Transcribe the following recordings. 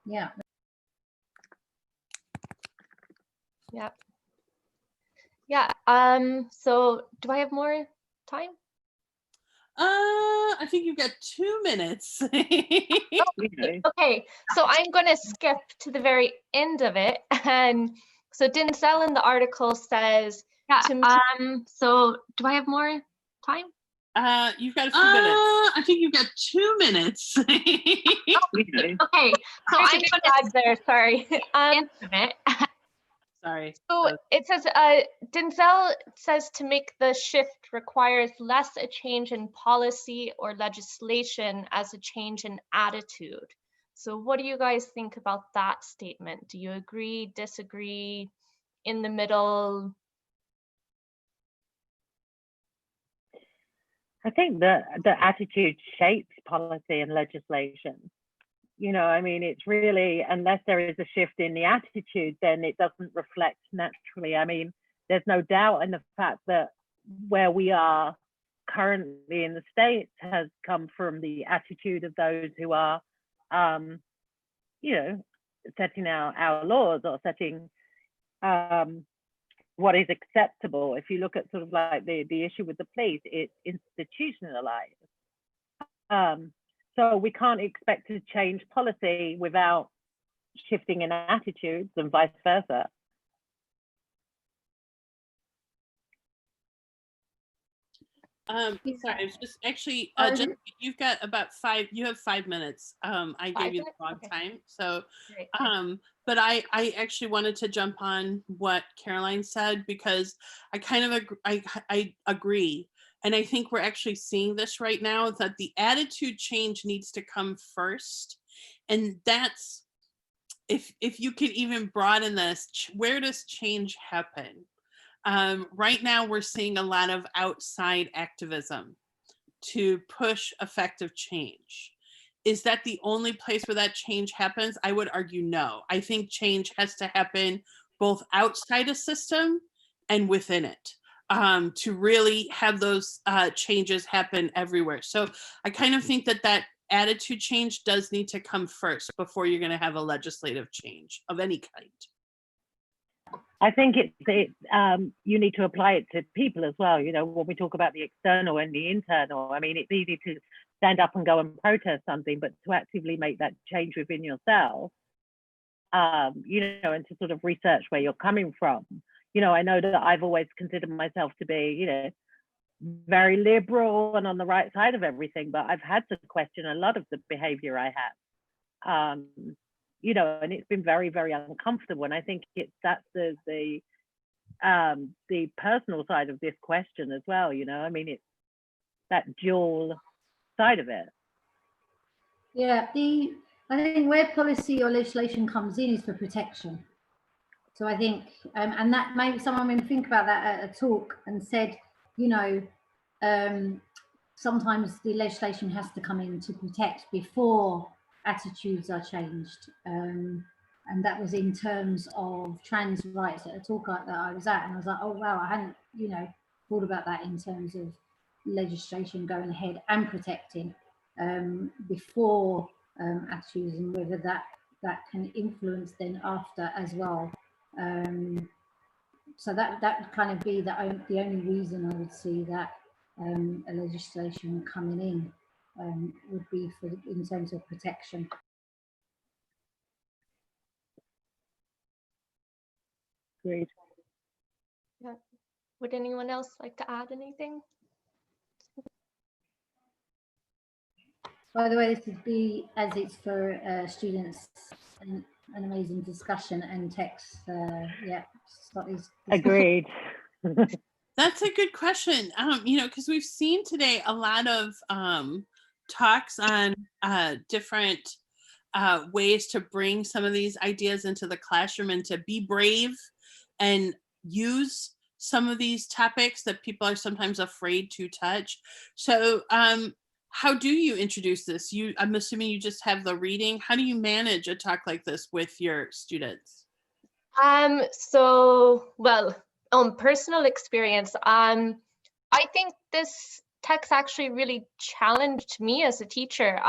Yeah. Yeah. Yeah. So do I have more time? I think you've got 2 minutes. Okay, so I'm going to skip to the very end of it. And so Denzel in the article says, so do I have more time? You've got a few minutes. I think you've got 2 minutes. Okay, so I'm going to add there, sorry. Sorry. So it says, Denzel says to make the shift requires less a change in policy or legislation as a change in attitude. So what do you guys think about that statement? Do you agree, disagree, in the middle? I think that the attitude shapes policy and legislation. You know, I mean, it's really, unless there is a shift in the attitude, then it doesn't reflect naturally. I mean, there's no doubt in the fact that where we are currently in the States has come from the attitude of those who are, you know, setting our laws or setting what is acceptable. If you look at sort of like the issue with the police, it's institutionalized. So we can't expect to change policy without shifting in attitudes and vice versa. Sorry, I was just actually, you've got about you have 5 minutes. I gave you the wrong time. So, but I actually wanted to jump on what Caroline said, because I kind of I agree. And I think we're actually seeing this right now, that the attitude change needs to come first. And that's, if you could even broaden this, where does change happen? Right now, we're seeing a lot of outside activism to push effective change. Is that the only place where that change happens? I would argue no. I think change has to happen both outside a system and within it, to really have those changes happen everywhere. So I kind of think that attitude change does need to come first before you're going to have a legislative change of any kind. I think you need to apply it to people as well. You know, when we talk about the external and the internal, I mean, it's easy to stand up and go and protest something, but to actively make that change within yourself, you know, and to sort of research where you're coming from. You know, I know that I've always considered myself to be, you know, very liberal and on the right side of everything, but I've had to question a lot of the behavior I have. You know, and it's been very, very uncomfortable. And I think that's the personal side of this question as well. You know, I mean, it's that dual side of it. Yeah, I think where policy or legislation comes in is for protection. So I think, and that maybe someone made me think about that at a talk and said, you know, sometimes the legislation has to come in to protect before attitudes are changed. And that was in terms of trans rights at a talk that I was at. And I was like, oh, wow, I hadn't, you know, thought about that in terms of legislation going ahead and protecting before attitudes, and whether that can influence then after as well. So that would kind of be the only reason I would see that a legislation coming in would be in terms of protection. Great. Yeah. Would anyone else like to add anything? By the way, this would be, as it's for students, an amazing discussion and text. Yeah, agreed. That's a good question. You know, because we've seen today a lot of talks on different ways to bring some of these ideas into the classroom and to be brave and use some of these topics that people are sometimes afraid to touch. So how do you introduce this? I'm assuming you just have the reading. How do you manage a talk like this with your students? So, well, on personal experience, I think this text actually really challenged me as a teacher,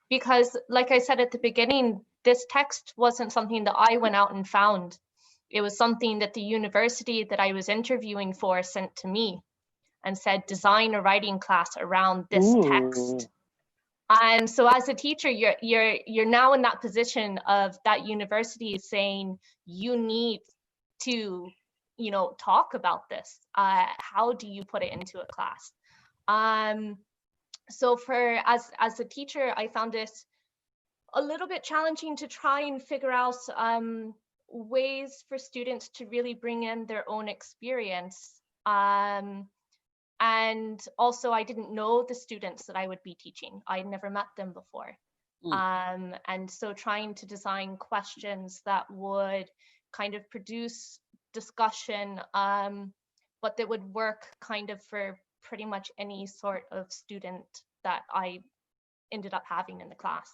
because like I said at the beginning, this text wasn't something that I went out and found. It was something that the university that I was interviewing for sent to me and said, design a writing class around this text. And so as a teacher, you're now in that position of that university saying, you need to, you know, talk about this. How do you put it into a class? So as a teacher, I found it a little bit challenging to try and figure out ways for students to really bring in their own experience. And also, I didn't know the students that I would be teaching. I'd never met them before. And so trying to design questions that would kind of produce discussion, but that would work kind of for pretty much any sort of student that I ended up having in the class.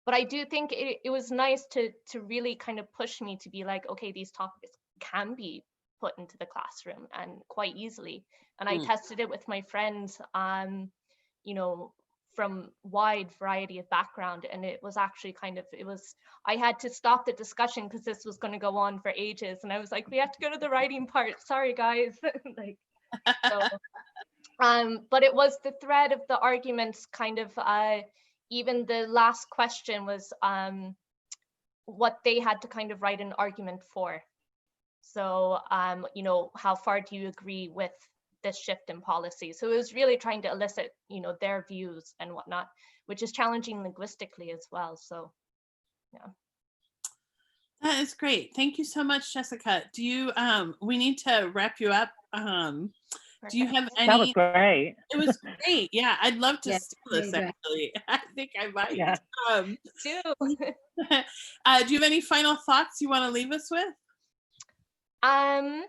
But I do think it was nice to really kind of push me to be like, okay, these topics can be put into the classroom and quite easily. And I tested it with my friends, you know, from wide variety of background. And it was actually kind of, I had to stop the discussion because this was going to go on for ages. And I was like, we have to go to the writing part. Sorry, guys. Like, so, but it was the thread of the arguments kind of, even the last question was what they had to kind of write an argument for. So, you know, how far do you agree with this shift in policy? So it was really trying to elicit, you know, their views and whatnot, which is challenging linguistically as well. So, yeah. That is great. Thank you so much, Jessica. Do you, we need to wrap you up. Do you have any? That was great. It was great. Yeah, I'd love to Yes, steal this very actually. I think I might. Yeah. Do you have any final thoughts you want to leave us with? I'm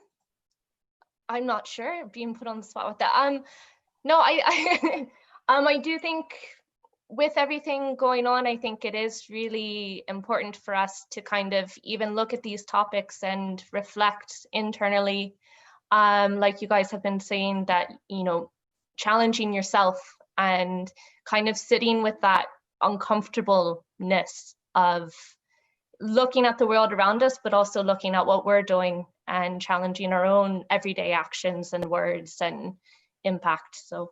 not sure, being put on the spot with that. No, I do think with everything going on, I think it is really important for us to kind of even look at these topics and reflect internally. Like you guys have been saying, that, you know, challenging yourself and kind of sitting with that uncomfortableness of looking at the world around us, but also looking at what we're doing and challenging our own everyday actions and words and impact. So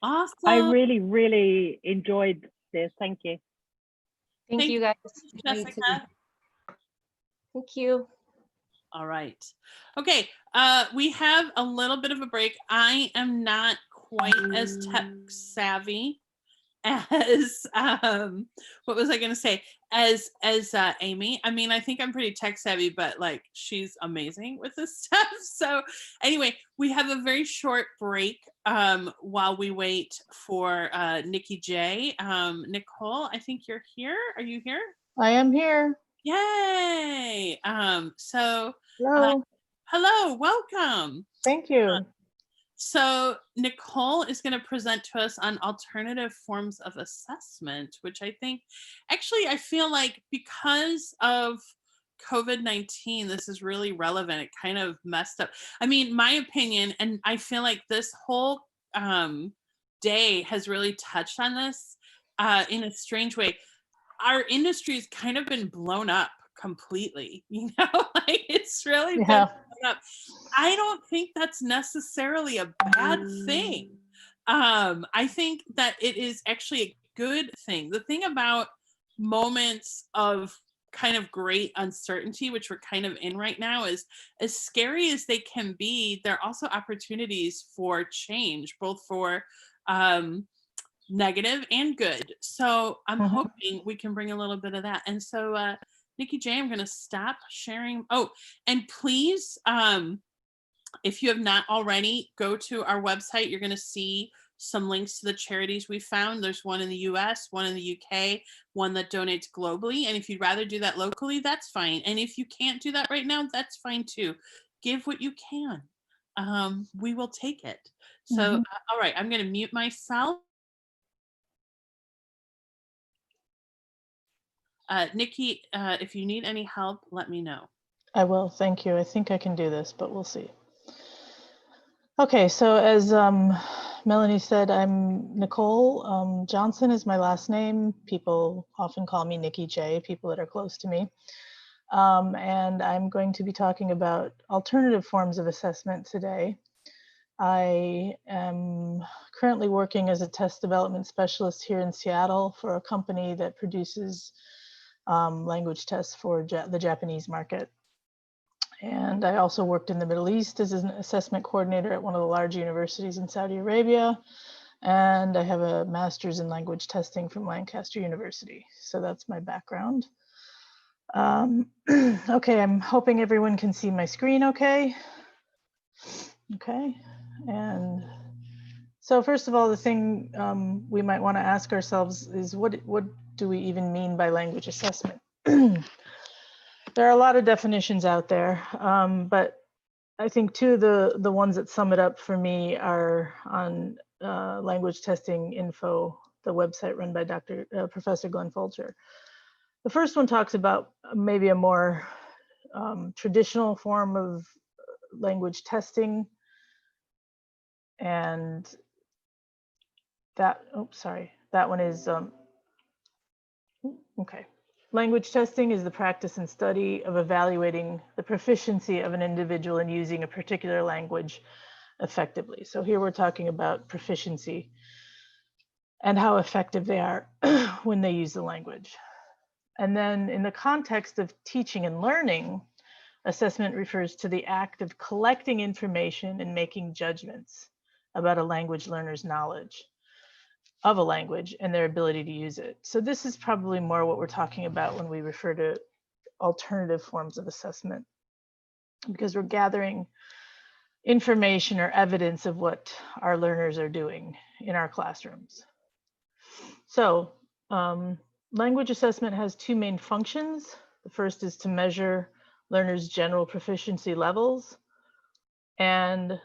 awesome. I really, really enjoyed this. Thank you. Thank you, guys. Jessica. Thank you. All right. Okay. We have a little bit of a break. I am not quite as tech savvy as what was I going to say? As Amy. I mean, I think I'm pretty tech savvy, but like she's amazing with this stuff. So anyway, we have a very short break while we wait for Nikki J. Nicole, I think you're here. Are you here? I am here. Yay! So Hello. hello, welcome. Thank you. So Nicole is going to present to us on alternative forms of assessment, which I think, actually, I feel like because of COVID-19, this is really relevant. It kind of messed up. I mean, my opinion, and I feel like this whole day has really touched on this in a strange way. Our industry has kind of been blown up completely, you know, like it's really been blown up. I don't think that's necessarily a bad thing. I think that it is actually a good thing. The thing about moments of kind of great uncertainty, which we're kind of in right now, is as scary as they can be, there are also opportunities for change, both for negative and good. So I'm hoping we can bring a little bit of that. And so Nikki J, I'm going to stop sharing. Oh, and please, if you have not already, go to our website. You're going to see some links to the charities we found. There's one in the US, one in the UK, one that donates globally. And if you'd rather do that locally, that's fine. And if you can't do that right now, that's fine too. Give what you can. We will take it. So, all right, I'm going to mute myself. Nikki, if you need any help, let me know. I will. Thank you. I think I can do this, but we'll see. Okay, so as Melanie said, I'm Nicole. Johnson is my last name. People often call me Nikki J, people that are close to me. And I'm going to be talking about alternative forms of assessment today. I am currently working as a test development specialist here in Seattle for a company that produces language tests for the Japanese market. And I also worked in the Middle East as an assessment coordinator at one of the large universities in Saudi Arabia. And I have a master's in language testing from Lancaster University. So that's my background. Okay, I'm hoping everyone can see my screen okay. Okay, and so first of all, the thing we might want to ask ourselves is what do we even mean by language assessment? There are a lot of definitions out there, but I think two of the ones that sum it up for me are on Language Testing Info, the website run by Professor Glenn Fulcher. The first one talks about maybe a more traditional form of language testing, and that, that one is, okay. Language testing is the practice and study of evaluating the proficiency of an individual in using a particular language effectively. So here we're talking about proficiency and how effective they are when they use the language. And then in the context of teaching and learning, assessment refers to the act of collecting information and making judgments about a language learner's knowledge of a language and their ability to use it. So this is probably more what we're talking about when we refer to alternative forms of assessment, because we're gathering information or evidence of what our learners are doing in our classrooms. So language assessment has two main functions. The first is to measure learners' general proficiency levels, and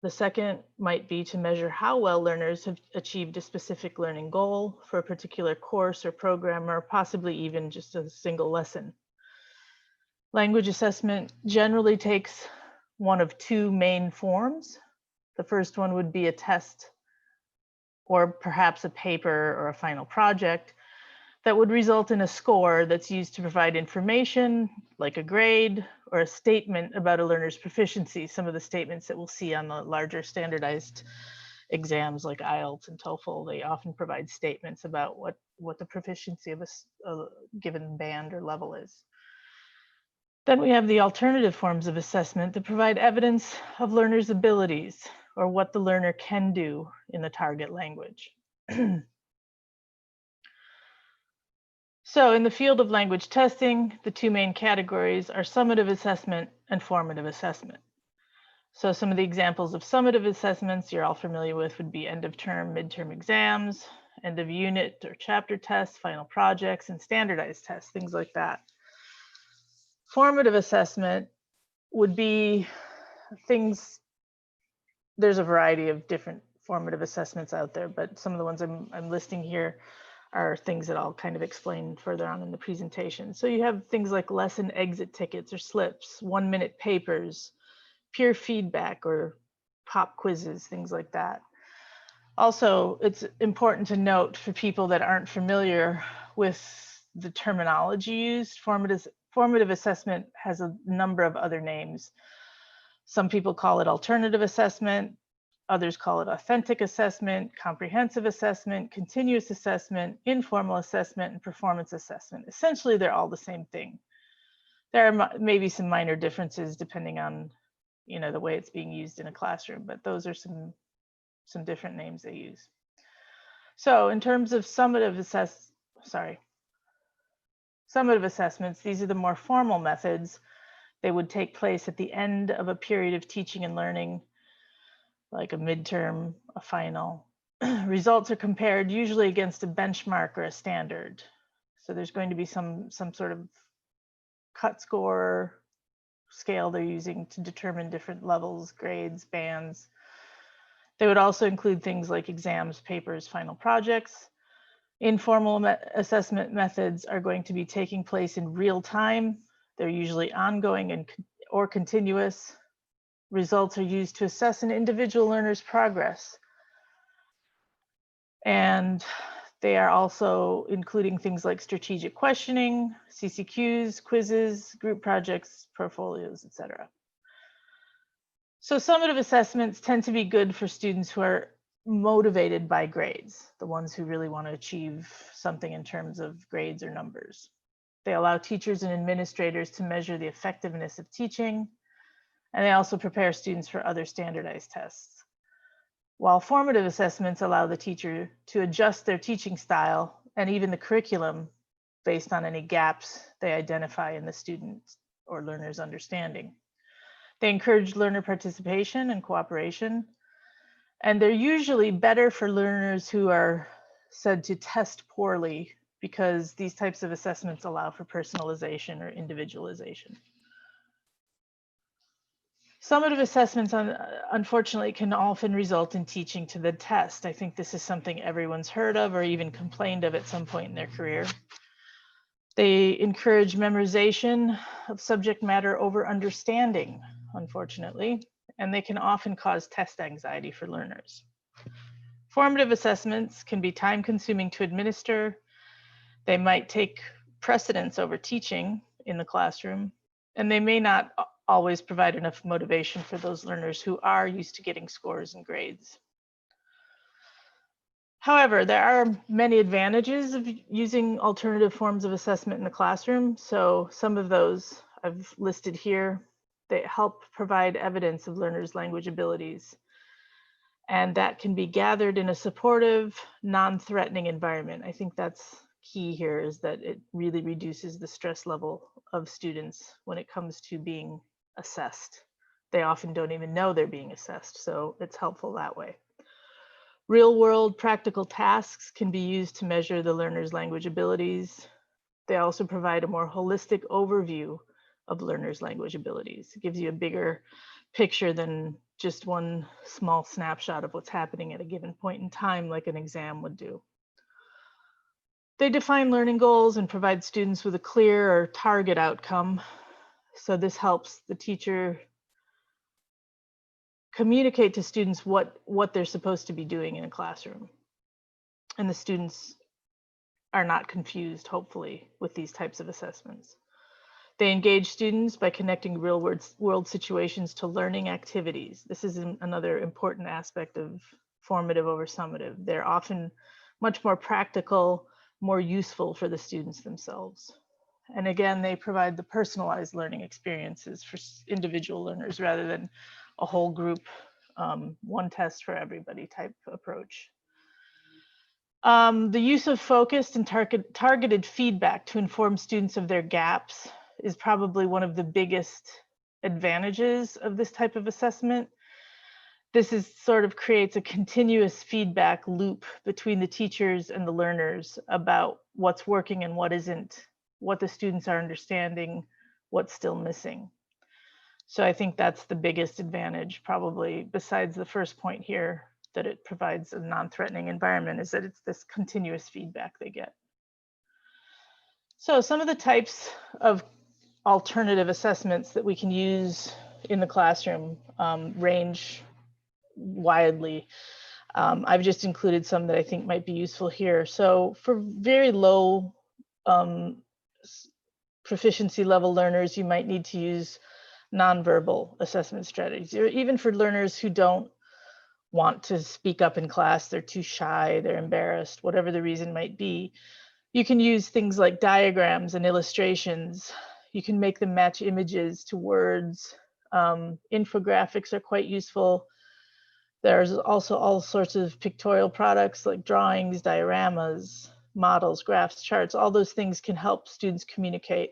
the second might be to measure how well learners have achieved a specific learning goal for a particular course or program, or possibly even just a single lesson. Language assessment generally takes one of two main forms. The first one would be a test or perhaps a paper or a final project that would result in a score that's used to provide information like a grade or a statement about a learner's proficiency. Some of the statements that we'll see on the larger standardized exams like IELTS and TOEFL, they often provide statements about what the proficiency of a given band or level is. Then we have the alternative forms of assessment that provide evidence of learners' abilities or what the learner can do in the target language. So in the field of language testing, the two main categories are summative assessment and formative assessment. So some of the examples of summative assessments you're all familiar with would be end of term, midterm exams, end of unit or chapter tests, final projects, and standardized tests, things like that. Formative assessment would be things, there's a variety of different formative assessments out there, but some of the ones I'm listing here are things that I'll kind of explain further on in the presentation. So you have things like lesson exit tickets or slips, 1-minute papers, peer feedback or pop quizzes, things like that. Also, it's important to note for people that aren't familiar with the terminology used, formative assessment has a number of other names. Some people call it alternative assessment. Others call it authentic assessment, comprehensive assessment, continuous assessment, informal assessment, and performance assessment. Essentially, they're all the same thing. There are maybe some minor differences depending on, the way it's being used in a classroom, but those are some different names they use. So in terms of summative assessments, these are the more formal methods. They would take place at the end of a period of teaching and learning, like a midterm, a final. Results are compared usually against a benchmark or a standard. So there's going to be some sort of cut score scale they're using to determine different levels, grades, bands. They would also include things like exams, papers, final projects. Informal assessment methods are going to be taking place in real time. They're usually ongoing or continuous. results are used to assess an individual learner's progress. And they are also including things like strategic questioning, CCQs, quizzes, group projects, portfolios, etc. So summative assessments tend to be good for students who are motivated by grades, the ones who really want to achieve something in terms of grades or numbers. They allow teachers and administrators to measure the effectiveness of teaching, and they also prepare students for other standardized tests. While formative assessments allow the teacher to adjust their teaching style and even the curriculum based on any gaps they identify in the student or learner's understanding. They encourage learner participation and cooperation, and they're usually better for learners who are said to test poorly because these types of assessments allow for personalization or individualization. Summative assessments, unfortunately, can often result in teaching to the test. I think this is something everyone's heard of or even complained of at some point in their career. They encourage memorization of subject matter over understanding, unfortunately, and they can often cause test anxiety for learners. Formative assessments can be time-consuming to administer. They might take precedence over teaching in the classroom, and they may not always provide enough motivation for those learners who are used to getting scores and grades. However, there are many advantages of using alternative forms of assessment in the classroom. So some of those I've listed here. They help provide evidence of learners' language abilities. And that can be gathered in a supportive, non-threatening environment. I think that's key here, is that it really reduces the stress level of students when it comes to being assessed. They often don't even know they're being assessed, so it's helpful that way. Real-world practical tasks can be used to measure the learner's language abilities. They also provide a more holistic overview of learners' language abilities. It gives you a bigger picture than just one small snapshot of what's happening at a given point in time, like an exam would do. They define learning goals and provide students with a clear or target outcome. So this helps the teacher communicate to students what they're supposed to be doing in a classroom. And the students are not confused, hopefully, with these types of assessments. They engage students by connecting real world situations to learning activities. This is another important aspect of formative over summative. They're often much more practical, more useful for the students themselves. And again, they provide the personalized learning experiences for individual learners rather than a whole group, one test for everybody type approach. The use of focused and targeted feedback to inform students of their gaps is probably one of the biggest advantages of this type of assessment. This is sort of creates a continuous feedback loop between the teachers and the learners about what's working and what isn't, what the students are understanding, what's still missing. So I think that's the biggest advantage, probably, besides the first point here, that it provides a non-threatening environment, is that it's this continuous feedback they get. So some of the types of alternative assessments that we can use in the classroom range widely. I've just included some that I think might be useful here. So for very low proficiency level learners, you might need to use nonverbal assessment strategies, or even for learners who don't want to speak up in class, they're too shy, they're embarrassed, whatever the reason might be. You can use things like diagrams and illustrations. You can make them match images to words. Infographics are quite useful. There's also all sorts of pictorial products like drawings, dioramas, models, graphs, charts. All those things can help students communicate.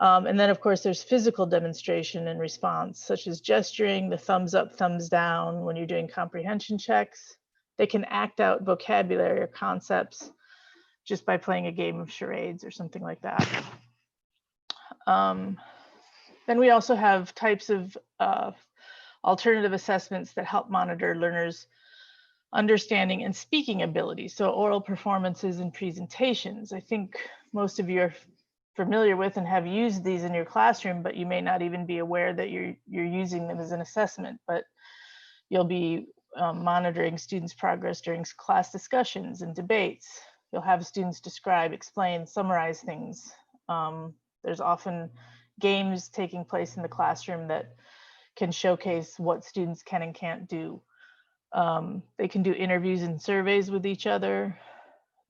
And then, of course, there's physical demonstration and response, such as gesturing, the thumbs up, thumbs down when you're doing comprehension checks. They can act out vocabulary or concepts just by playing a game of charades or something like that. Then we also have types of alternative assessments that help monitor learners' understanding and speaking abilities. So oral performances and presentations. I think most of you are familiar with and have used these in your classroom, but you may not even be aware that you're using them as an assessment. But you'll be monitoring students' progress during class discussions and debates. You'll have students describe, explain, summarize things. There's often games taking place in the classroom that can showcase what students can and can't do. They can do interviews and surveys with each other.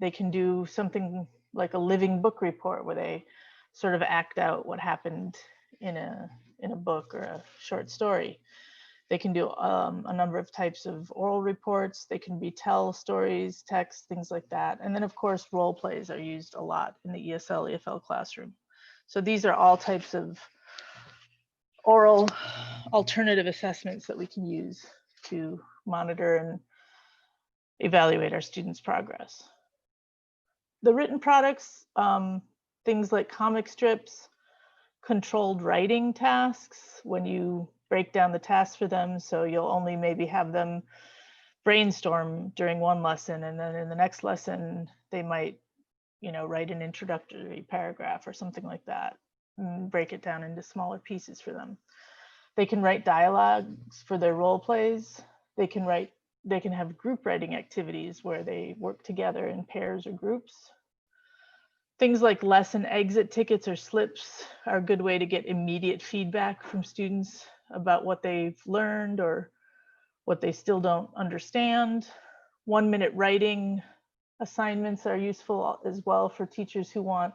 They can do something like a living book report where they sort of act out what happened in a book or a short story. They can do a number of types of oral reports. They can retell stories, text, things like that. And then of course, role plays are used a lot in the ESL, EFL classroom. So these are all types of oral alternative assessments that we can use to monitor and evaluate our students' progress. The written products, things like comic strips, controlled writing tasks, when you break down the tasks for them, so you'll only maybe have them brainstorm during one lesson, and then in the next lesson, they might, write an introductory paragraph or something like that, and break it down into smaller pieces for them. They can write dialogues for their role plays. They can have group writing activities where they work together in pairs or groups. Things like lesson exit tickets or slips are a good way to get immediate feedback from students about what they've learned or what they still don't understand. 1-minute writing assignments are useful as well for teachers who want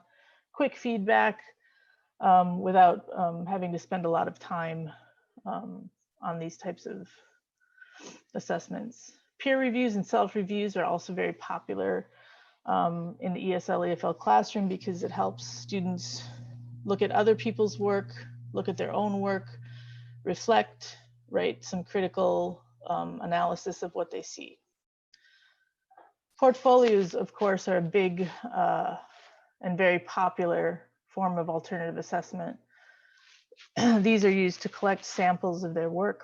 quick feedback without having to spend a lot of time on these types of assessments. Peer reviews and self-reviews are also very popular in the ESL, EFL classroom because it helps students look at other people's work, look at their own work, reflect, write some critical analysis of what they see. Portfolios, of course, are a big and very popular form of alternative assessment. These are used to collect samples of their work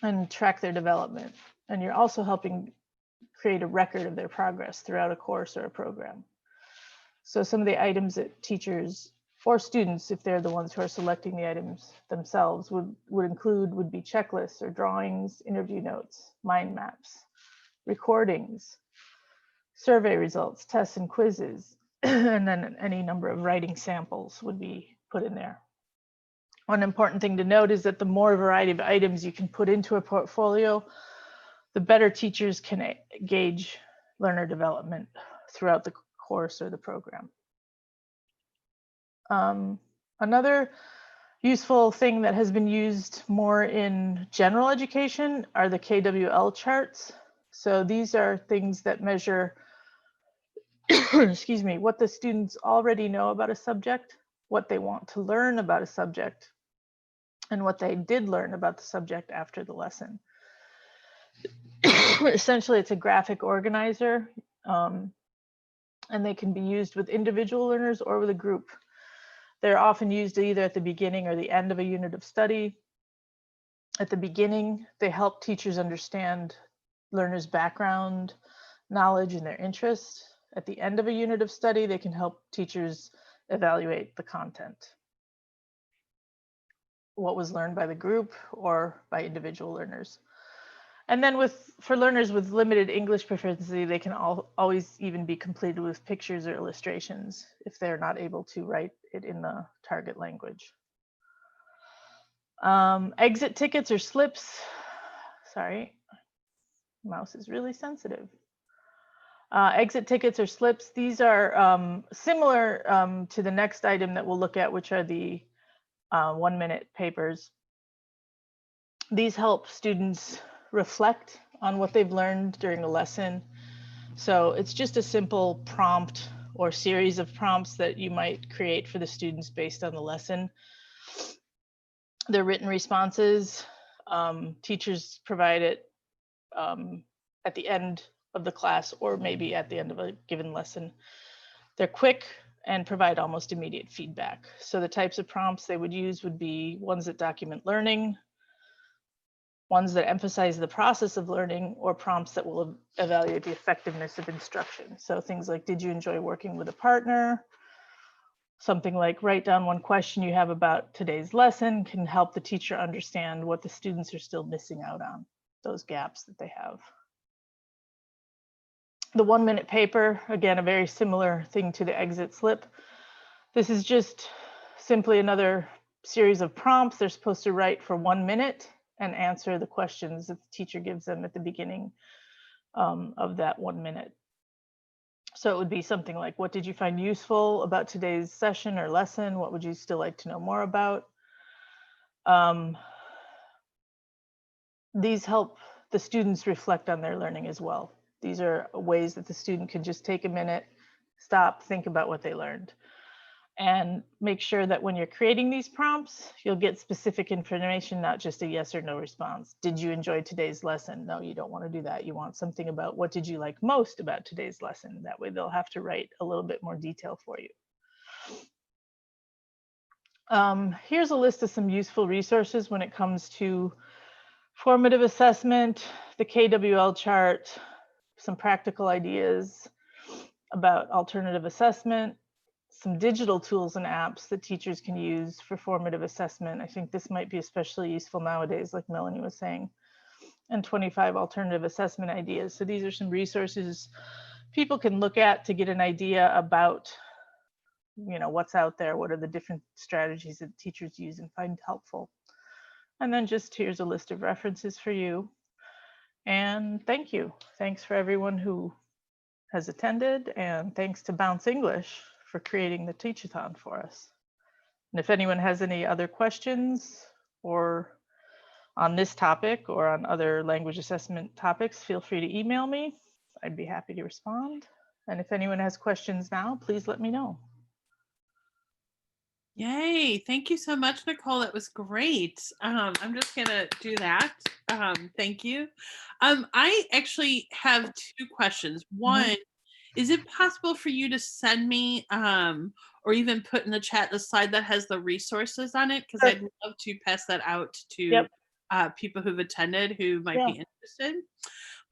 and track their development. And you're also helping create a record of their progress throughout a course or a program. So some of the items that teachers or students, if they're the ones who are selecting the items themselves, would be checklists or drawings, interview notes, mind maps, recordings, survey results, tests and quizzes, and then any number of writing samples would be put in there. One important thing to note is that the more variety of items you can put into a portfolio, the better teachers can gauge learner development throughout the course or the program. Another useful thing that has been used more in general education are the KWL charts. So these are things that measure, excuse me, what the students already know about a subject, what they want to learn about a subject, and what they did learn about the subject after the lesson. Essentially, it's a graphic organizer, and they can be used with individual learners or with a group. They're often used either at the beginning or the end of a unit of study. At the beginning, they help teachers understand learners' background, knowledge, and their interests. At the end of a unit of study, they can help teachers evaluate the content, what was learned by the group or by individual learners. And then for learners with limited English proficiency, they can always even be completed with pictures or illustrations if they're not able to write it in the target language. Exit tickets or slips, sorry, mouse is really sensitive. Exit tickets or slips, these are similar to the next item that we'll look at, which are the 1-minute papers. These help students reflect on what they've learned during a lesson. So it's just a simple prompt or series of prompts that you might create for the students based on the lesson. Their written responses, teachers provide it at the end of the class or maybe at the end of a given lesson. They're quick and provide almost immediate feedback. So the types of prompts they would use would be ones that document learning, ones that emphasize the process of learning, or prompts that will evaluate the effectiveness of instruction. So things like, did you enjoy working with a partner? Something like write down one question you have about today's lesson can help the teacher understand what the students are still missing out on, those gaps that they have. The 1 minute paper, again, a very similar thing to the exit slip. This is just simply another series of prompts. They're supposed to write for 1 minute and answer the questions that the teacher gives them at the beginning of that 1 minute. So it would be something like, what did you find useful about today's session or lesson? What would you still like to know more about? These help the students reflect on their learning as well. These are ways that the student can just take a minute, stop, think about what they learned. And make sure that when you're creating these prompts, you'll get specific information, not just a yes or no response. Did you enjoy today's lesson? No, you don't want to do that. You want something about what did you like most about today's lesson? That way they'll have to write a little bit more detail for you. Here's a list of some useful resources when it comes to formative assessment, the KWL chart, some practical ideas about alternative assessment, some digital tools and apps that teachers can use for formative assessment. I think this might be especially useful nowadays, like Melanie was saying, and 25 alternative assessment ideas. So these are some resources people can look at to get an idea about, you know, what's out there, what are the different strategies that teachers use and find helpful. And then just here's a list of references for you. And thank you. Thanks for everyone who has attended, and thanks to Bounce English for creating the Teachathon for us. And if anyone has any other questions or on this topic or on other language assessment topics, feel free to email me. I'd be happy to respond. And if anyone has questions now, please let me know. Yay. Thank you so much, Nicole. That was great. I'm just going to do that. Thank you. I actually have two questions. One, is it possible for you to send me or even put in the chat the slide that has the resources on it? Because I'd love to pass that out to people who've attended who might be interested.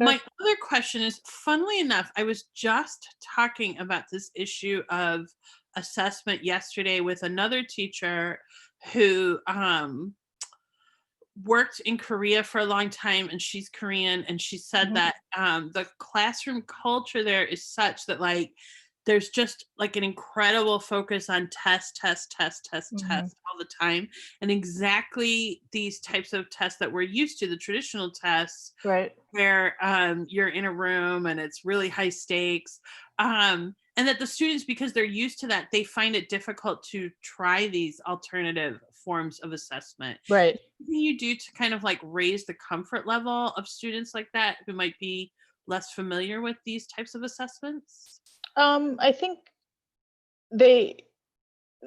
My other question is, funnily enough, I was just talking about this issue of assessment yesterday with another teacher who worked in Korea for a long time, and she's Korean, and she said that the classroom culture there is such that like there's just like an incredible focus on test all the time, and exactly these types of tests that we're used to, the traditional tests, right, where you're in a room and it's really high stakes, and that the students, because they're used to that, they find it difficult to try these alternative forms of assessment. Right. What do you do to kind of like raise the comfort level of students like that who might be less familiar with these types of assessments? I think they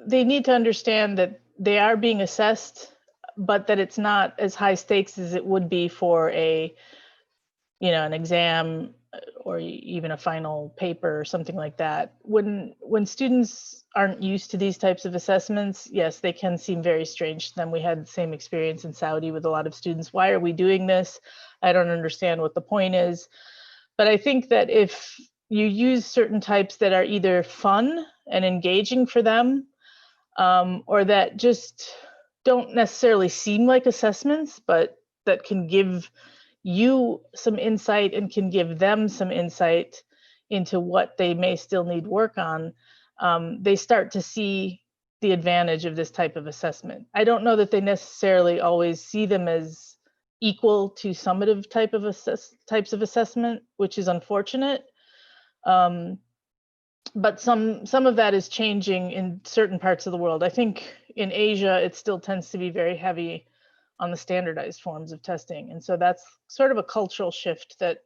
need to understand that they are being assessed, but that it's not as high stakes as it would be for a, you know, an exam or even a final paper or something like that. When students aren't used to these types of assessments, yes, they can seem very strange to them. We had the same experience in Saudi with a lot of students. Why are we doing this? I don't understand what the point is. But I think that if you use certain types that are either fun and engaging for them, or that just don't necessarily seem like assessments, but that can give you some insight and can give them some insight into what they may still need work on, they start to see the advantage of this type of assessment. I don't know that they necessarily always see them as equal to summative types of assessment, which is unfortunate. But some of that is changing in certain parts of the world. I think in Asia, it still tends to be very heavy on the standardized forms of testing. And so that's sort of a cultural shift that,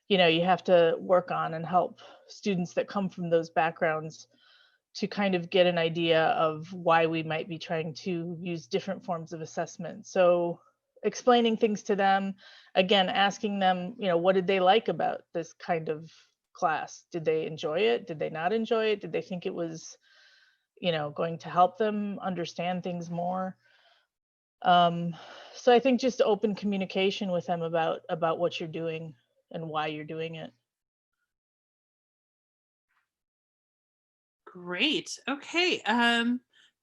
you know, you have to work on and help students that come from those backgrounds to kind of get an idea of why we might be trying to use different forms of assessment. So explaining things to them, again, asking them, you know, what did they like about this kind of class? Did they enjoy it? Did they not enjoy it? Did they think it was, you know, going to help them understand things more? So I think just open communication with them about what you're doing and why you're doing it. Great. Okay.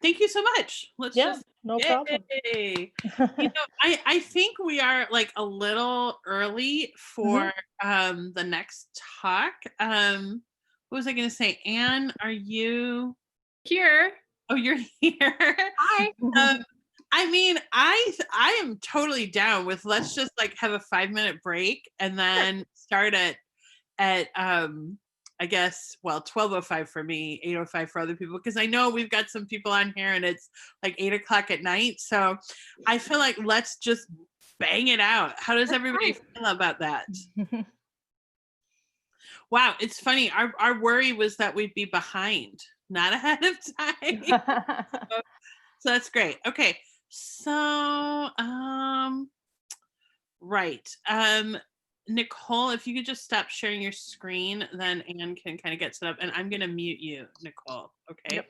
Thank you so much. Let's Yeah, just no problem. yay. You know, I think we are like a little early for the next talk. What was I going to say? Anne, are you Here. Oh, you're here. Hi. I mean, I am totally down with let's just like have a 5-minute break and then start at I guess, well, 12:05 for me, 8:05 for other people, because I know we've got some people on here and it's like 8 o'clock at night. So I feel like let's just bang it out. How does everybody feel about that? Wow, it's funny. Our worry was that we'd be behind, not ahead of time. So that's great. Okay. So right. Nicole, if you could just stop sharing your screen, then Anne can kind of get set up. And I'm going to mute you, Nicole. Okay. Yep.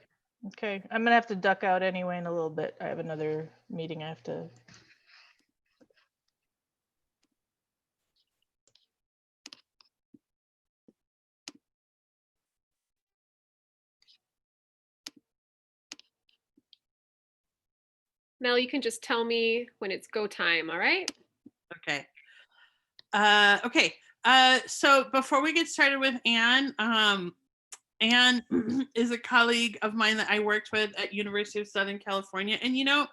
Okay. I'm going to have to duck out anyway in a little bit. I have another meeting I have to. Mel, you can just tell me when it's go time, all right? Okay. Okay. So before we get started with Anne, Anne is a colleague of mine that I worked with at University of Southern California. And, you know,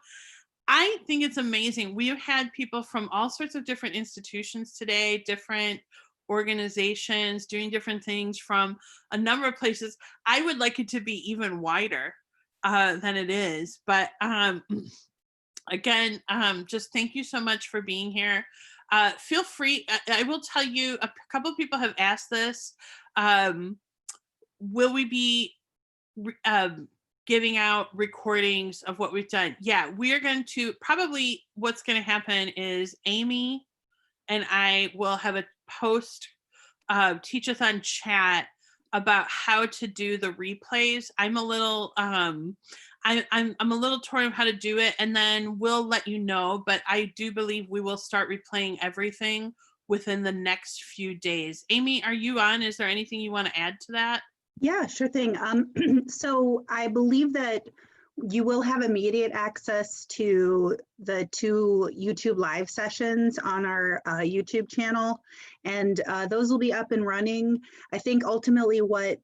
I think it's amazing. We have had people from all sorts of different institutions today, different organizations doing different things from a number of places. I would like it to be even wider than it is. But again, just thank you so much for being here. Feel free. I will tell you, a couple of people have asked this. Will we be giving out recordings of what we've done? Yeah, we are going to probably, what's going to happen is Amy and I will have a post Teachathon chat about how to do the replays. I'm a little I'm a little torn of how to do it, and then we'll let you know, but I do believe we will start replaying everything within the next few days. Amy, are you on? Is there anything you want to add to that? Yeah, sure thing. So I believe that you will have immediate access to the 2 YouTube live sessions on our YouTube channel, and those will be up and running. I think ultimately what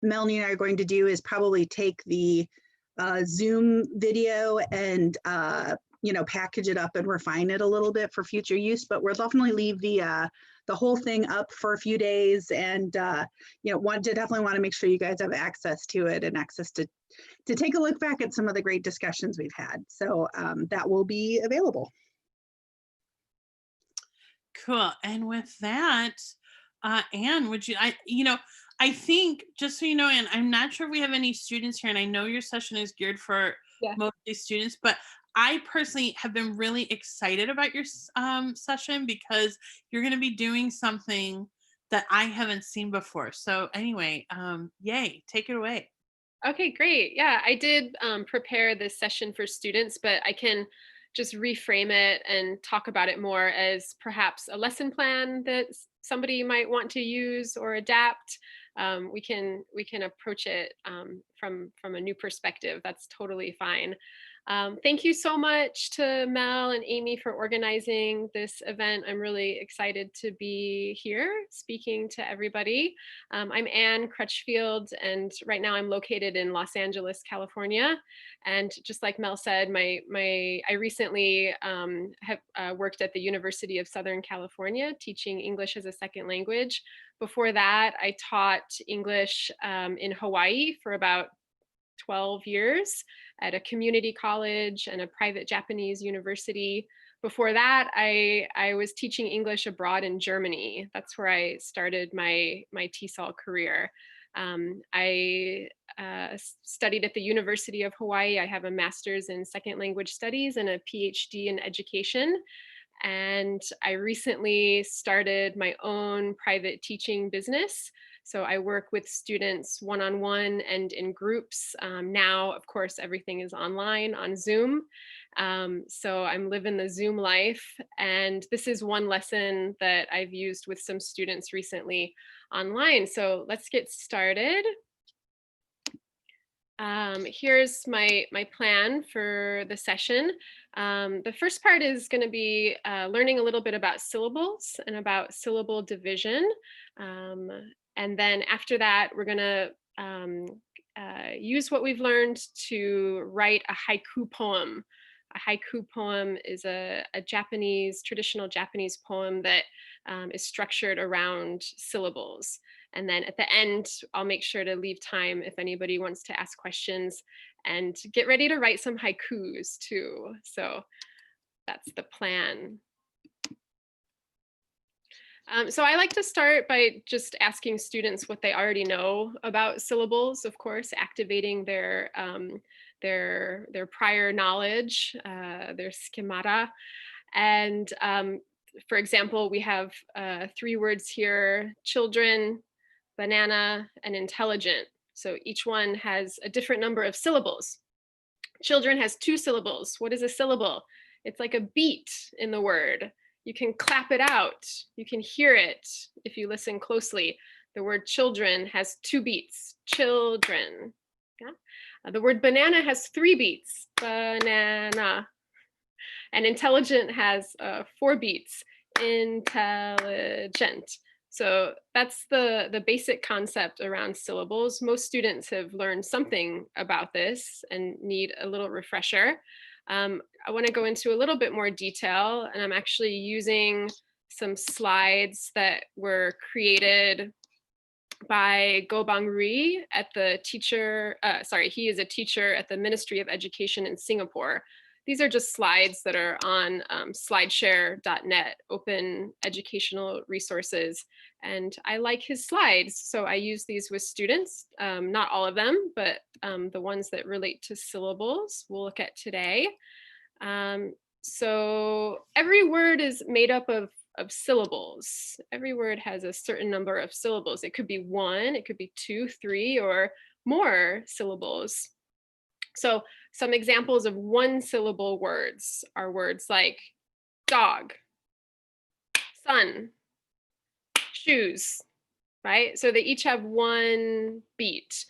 Melanie and I are going to do is probably take the Zoom video and package it up and refine it a little bit for future use, but we'll definitely leave the whole thing up for a few days, and definitely want to make sure you guys have access to it and access to take a look back at some of the great discussions we've had. So that will be available. Cool. And with that, Anne, would you, I think, just so you know, Anne, I'm not sure if we have any students here, and I know your session is geared for mostly students, but I personally have been really excited about your session because you're going to be doing something that I haven't seen before. So anyway, yay, take it away. Okay, great. Yeah, I did prepare this session for students, but I can just reframe it and talk about it more as perhaps a lesson plan that somebody might want to use or adapt. We can approach it from a new perspective. That's totally fine. Thank you so much to Mel and Amy for organizing this event. I'm really excited to be here speaking to everybody. I'm Anne Crutchfield, and right now I'm located in Los Angeles, California. And just like Mel said, I recently have worked at the University of Southern California teaching English as a second language. Before that, I taught English in Hawaii for about 12 years at a community college and a private Japanese university. Before that, I was teaching English abroad in Germany. That's where I started my TESOL career. I studied at the University of Hawaii. I have a master's in second language studies and a PhD in education. And I recently started my own private teaching business. So I work with students one-on-one and in groups. Now, of course, everything is online on Zoom. So I'm living the Zoom life. And this is one lesson that I've used with some students recently online. So let's get started. Here's my plan for the session. The first part is going to be learning a little bit about syllables and about syllable division. And then after that, we're going to use what we've learned to write a haiku poem. A haiku poem is a traditional Japanese poem that is structured around syllables. And then at the end, I'll make sure to leave time if anybody wants to ask questions, and get ready to write some haikus too. So that's the plan. So I like to start by just asking students what they already know about syllables, of course, activating their prior knowledge, their schemata. And for example, we have 3 words here: children, banana, and intelligent. So each one has a different number of syllables. Children has 2 syllables. What is a syllable? It's like a beat in the word. You can clap it out. You can hear it if you listen closely. The word children has 2 beats. Children. Yeah? The word banana has 3 beats. Banana. And intelligent has 4 beats. Intelligent. So that's the basic concept around syllables. Most students have learned something about this and need a little refresher. I want to go into a little bit more detail, and I'm actually using some slides that were created by Go Bang Rui at the he is a teacher at the Ministry of Education in Singapore. These are just slides that are on slideshare.net, open educational resources. And I like his slides, so I use these with students, not all of them, but the ones that relate to syllables we'll look at today. So every word is made up of syllables. Every word has a certain number of syllables. It could be 1, it could be 2, 3, or more syllables. So some examples of 1-syllable words are words like dog, sun, shoes, right? So they each have 1 beat.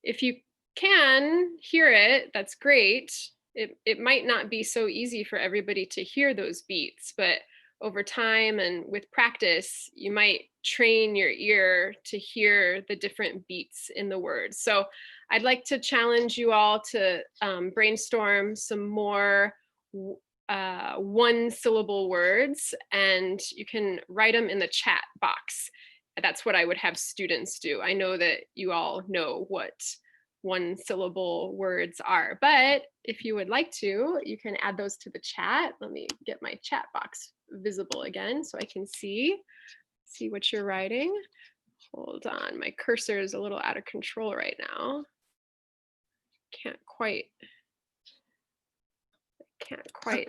If you can hear it, that's great. It might not be so easy for everybody to hear those beats, but over time and with practice, you might train your ear to hear the different beats in the words. So I'd like to challenge you all to brainstorm some more 1-syllable words, and you can write them in the chat box. That's what I would have students do. I know that you all know what 1-syllable words are, but if you would like to, you can add those to the chat. Let me get my chat box visible again so I can see what you're writing. Hold on, my cursor is a little out of control right now. Can't quite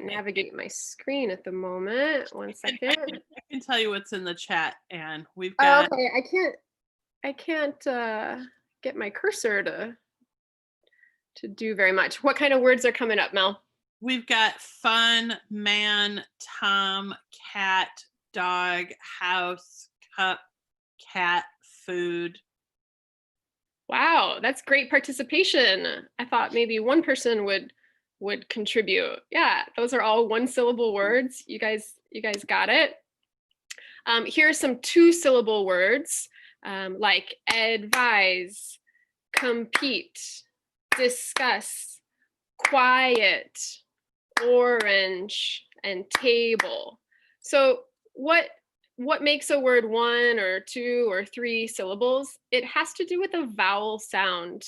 navigate my screen at the moment. 1 second. I can tell you what's in the chat, and we've got. Oh, okay, I can't get my cursor to do very much. What kind of words are coming up, Mel? We've got fun, man, Tom, cat, dog, house, cup, cat, food. Wow, that's great participation. I thought maybe one person would contribute. Yeah, those are all 1-syllable words. You guys got it. Here are some 2-syllable words like advise, compete, discuss, quiet, orange, and table. So what makes a word 1 or 2 or 3 syllables? It has to do with a vowel sound.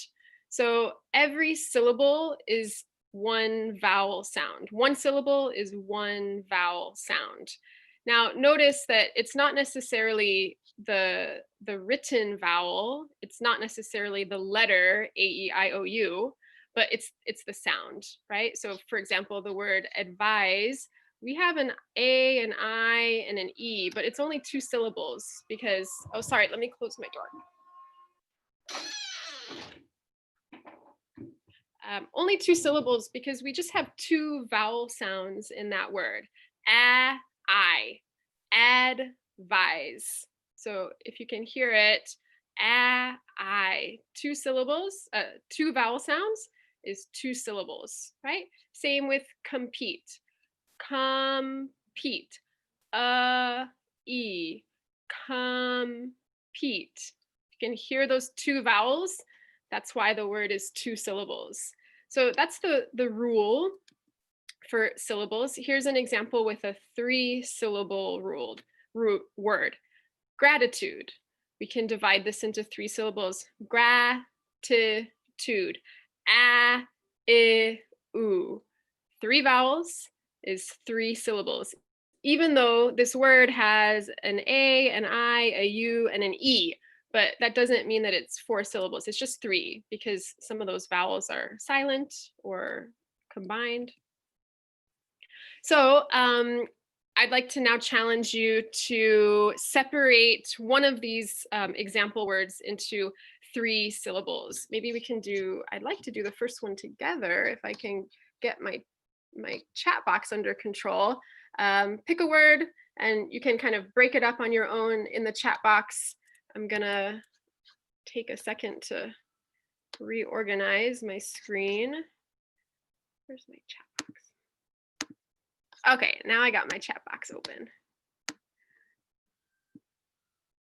So every syllable is 1 vowel sound. 1 syllable is 1 vowel sound. Now notice that it's not necessarily the written vowel. It's not necessarily the letter A-E-I-O-U, but it's the sound, right? So for example, the word advise, we have an A, an I, and an E, but it's only 2 syllables because, oh, sorry, let me close my door. Only 2 syllables because we just have 2 vowel sounds in that word. I, advise. So if you can hear it, I. I. 2 syllables, 2 vowel sounds is 2 syllables, right? Same with compete. Compete. E. Compete. You can hear those 2 vowels. That's why the word is 2 syllables. So that's the rule for syllables. Here's an example with a 3-syllable word. Gratitude. We can divide this into 3 syllables. Gratitude. A, I, U. 3 vowels is 3 syllables. Even though this word has an A, an I, a U, and an E, but that doesn't mean that it's 4 syllables. It's just 3 because some of those vowels are silent or combined. So I'd like to now challenge you to separate one of these example words into 3 syllables. Maybe we can do, I'd like to do the first one together if I can get my chat box under control. Pick a word and you can kind of break it up on your own in the chat box. I'm gonna take a second to reorganize my screen. Where's my chat box? Okay, now I got my chat box open.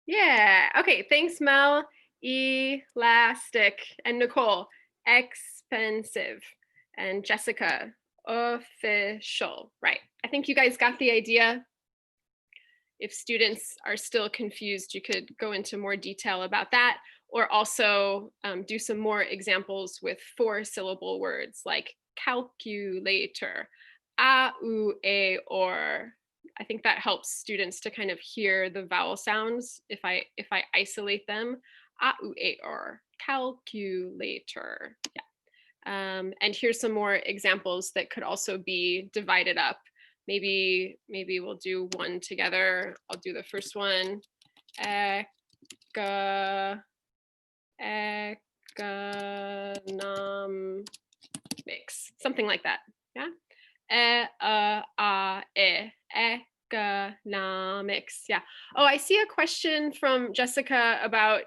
Yeah, okay, thanks Mel, elastic, and Nicole, expensive, and Jessica, official, right. I think you guys got the idea. If students are still confused, you could go into more detail about that, or also do some more examples with 4-syllable words like calculator, a, u, a, or. I think that helps students to kind of hear the vowel sounds if I isolate them. A, u, a, or, calculator. Yeah. And here's some more examples that could also be divided up. Maybe we'll do one together. I'll do the first one. Economics, something like that. Yeah. Economics. Yeah. Oh, I see a question from Jessica about,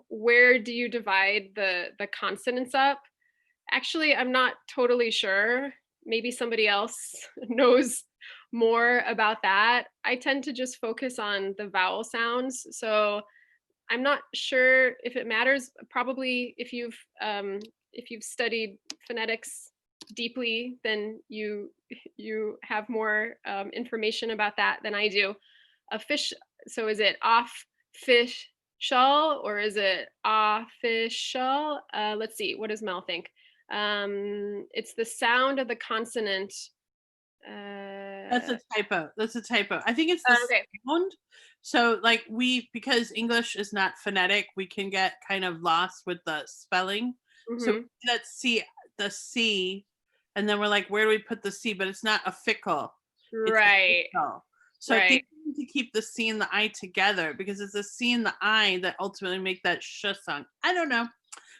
where do you divide the consonants up? Actually, I'm not totally sure. Maybe somebody else knows more about that. I tend to just focus on the vowel sounds. So I'm not sure if it matters. Probably if you've studied phonetics deeply, then you have more information about that than I do. A fish. So is it official or is it official? Let's see. What does Mel think? It's the sound of the consonant. That's a typo. That's a typo. I think it's the sound. So like because English is not phonetic, we can get kind of lost with the spelling. Mm-hmm. So let's see the C, and then we're like, where do we put the C? But it's not a fickle. Right. So I think we need to keep the C and the I together because it's the C and the I that ultimately make that sh sound. I don't know.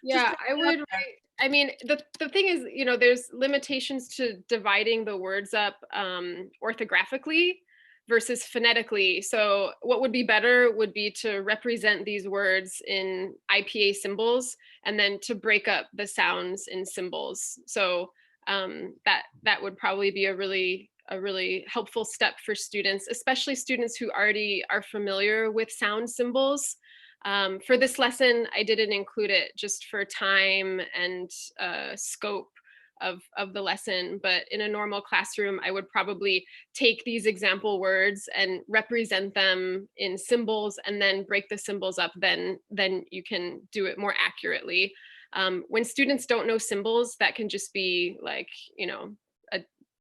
Yeah, I would write. I mean, the thing is, there's limitations to dividing the words up orthographically versus phonetically. So what would be better would be to represent these words in IPA symbols and then to break up the sounds in symbols. So that would probably be a really helpful step for students, especially students who already are familiar with sound symbols. For this lesson, I didn't include it just for time and scope of the lesson, but in a normal classroom, I would probably take these example words and represent them in symbols and then break the symbols up, then you can do it more accurately. When students don't know symbols, that can just be like,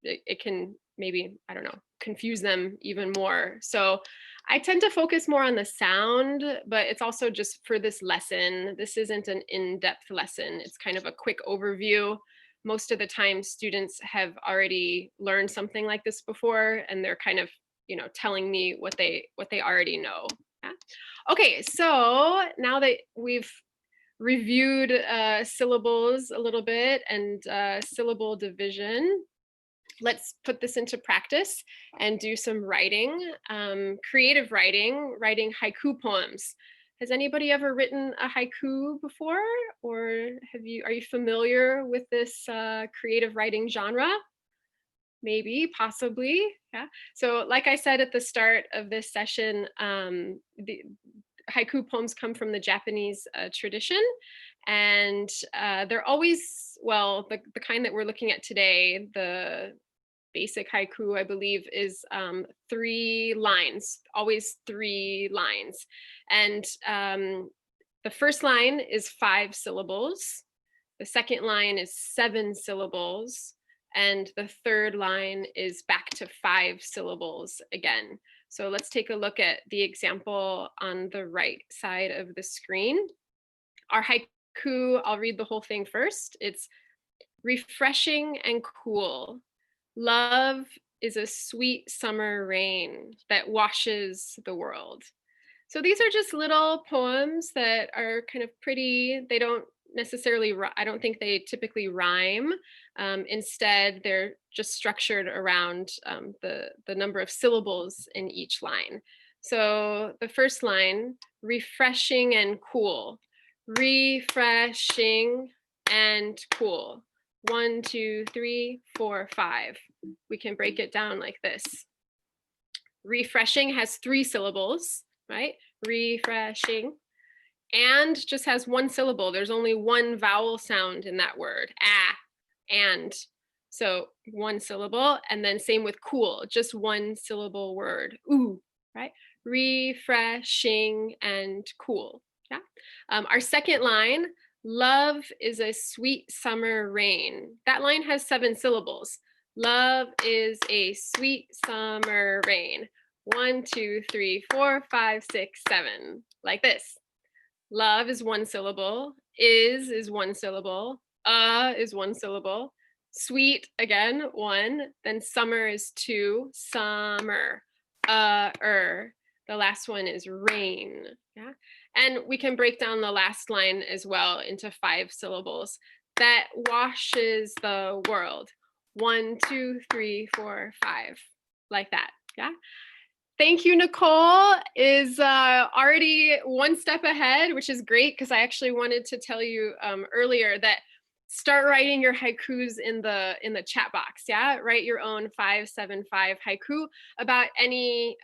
it can maybe, I don't know, confuse them even more. So I tend to focus more on the sound, but it's also just for this lesson. This isn't an in-depth lesson. It's kind of a quick overview. Most of the time students have already learned something like this before, and they're kind of, telling me what they already know. Yeah? Okay, so now that we've reviewed syllables a little bit and syllable division, let's put this into practice and do some writing, creative writing haiku poems. Has anybody ever written a haiku before, or are you familiar with this creative writing genre? Maybe, possibly, yeah. So like I said at the start of this session, the haiku poems come from the Japanese tradition, and they're always, well, the kind that we're looking at today, the basic haiku, I believe, is 3 lines, always 3 lines. And the first line is 5 syllables. The second line is 7 syllables. And the third line is back to 5 syllables again. So let's take a look at the example on the right side of the screen. Our haiku, I'll read the whole thing first. It's refreshing and cool. Love is a sweet summer rain that washes the world. So these are just little poems that are kind of pretty. They don't necessarily, I don't think they typically rhyme. Instead, they're just structured around the number of syllables in each line. So the first line, refreshing and cool. Refreshing and cool. 1, 2, 3, 4, 5. We can break it down like this. Refreshing has 3 syllables, right? Refreshing. And just has 1 syllable. There's only 1 vowel sound in that word. Ah, and. So 1 syllable. And then same with cool, just 1 syllable word. Ooh, right? Refreshing and cool. Yeah. Our second line, love is a sweet summer rain. That line has 7 syllables. Love is a sweet summer rain. 1, 2, 3, 4, 5, 6, 7. Like this. Love is 1 syllable. Is 1 syllable. Is 1 syllable. Sweet, again, 1. Then summer is 2. Summer. The last one is rain. Yeah. And we can break down the last line as well into 5 syllables. That washes the world. 1, 2, 3, 4, 5. Like that. Yeah. Thank you, Nicole is already 1 step ahead, which is great because I actually wanted to tell you earlier that start writing your haikus in the chat box. Yeah, write your own 575 haiku about any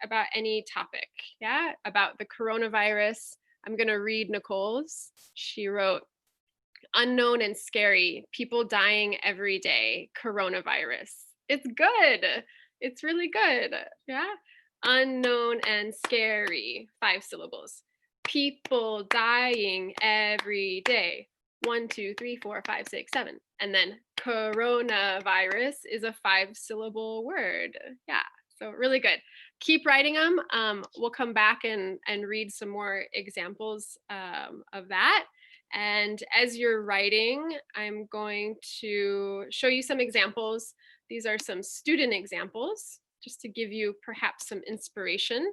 topic. Yeah, about the coronavirus. I'm gonna read Nicole's. She wrote, unknown and scary, people dying every day, coronavirus. It's good. It's really good. Yeah. Unknown and scary, 5 syllables. People dying every day. 1, 2, 3, 4, 5, 6, 7. And then coronavirus is a 5-syllable word. Yeah, so really good. Keep writing them. We'll come back and read some more examples of that. And as you're writing, I'm going to show you some examples. These are some student examples, just to give you perhaps some inspiration.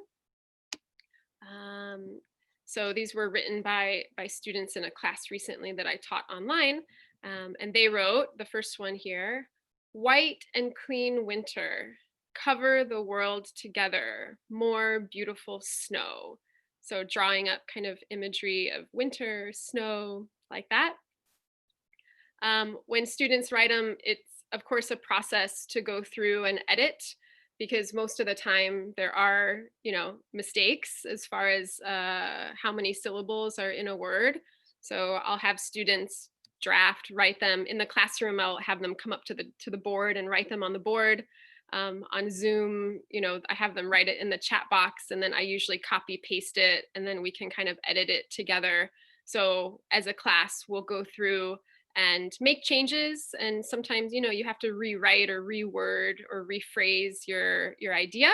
So these were written by students in a class recently that I taught online. And they wrote the first one here, white and clean winter, cover the world together, more beautiful snow. So drawing up kind of imagery of winter, snow, like that. When students write them, it's of course a process to go through and edit, because most of the time there are, mistakes as far as how many syllables are in a word. So I'll have students write them in the classroom. I'll have them come up to the board and write them on the board. On Zoom, I have them write it in the chat box, and then I usually copy paste it, and then we can kind of edit it together. So as a class, we'll go through and make changes, and sometimes you have to rewrite or reword or rephrase your idea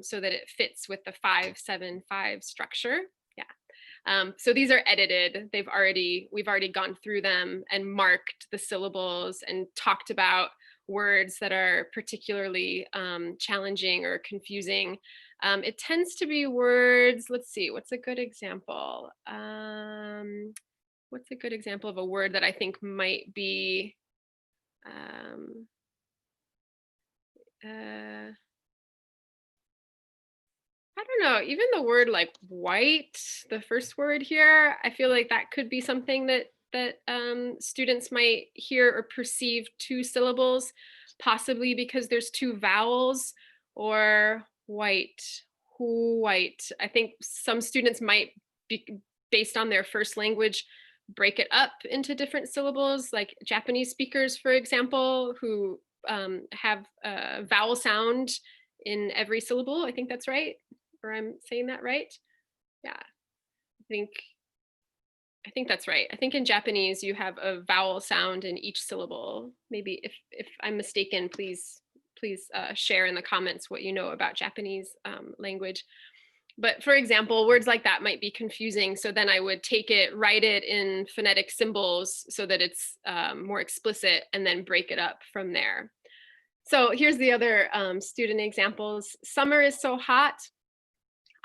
so that it fits with the 5-7-5 structure. Yeah. So these are edited. We've already gone through them and marked the syllables and talked about words that are particularly challenging or confusing. It tends to be words. Let's see, what's a good example? What's a good example of a word that I think might be I don't know, even the word like white, the first word here, I feel like that could be something that students might hear or perceive 2 syllables, possibly because there's 2 vowels, or white, white. I think some students might be, based on their first language, break it up into different syllables, like Japanese speakers, for example, who have a vowel sound in every syllable. I think that's right, or I'm saying that right. Yeah, I think that's right. I think in Japanese you have a vowel sound in each syllable. Maybe if I'm mistaken, please share in the comments what you know about Japanese language. But for example, words like that might be confusing. So then I would take it, write it in phonetic symbols so that it's more explicit, and then break it up from there. So here's the other student examples. Summer is so hot.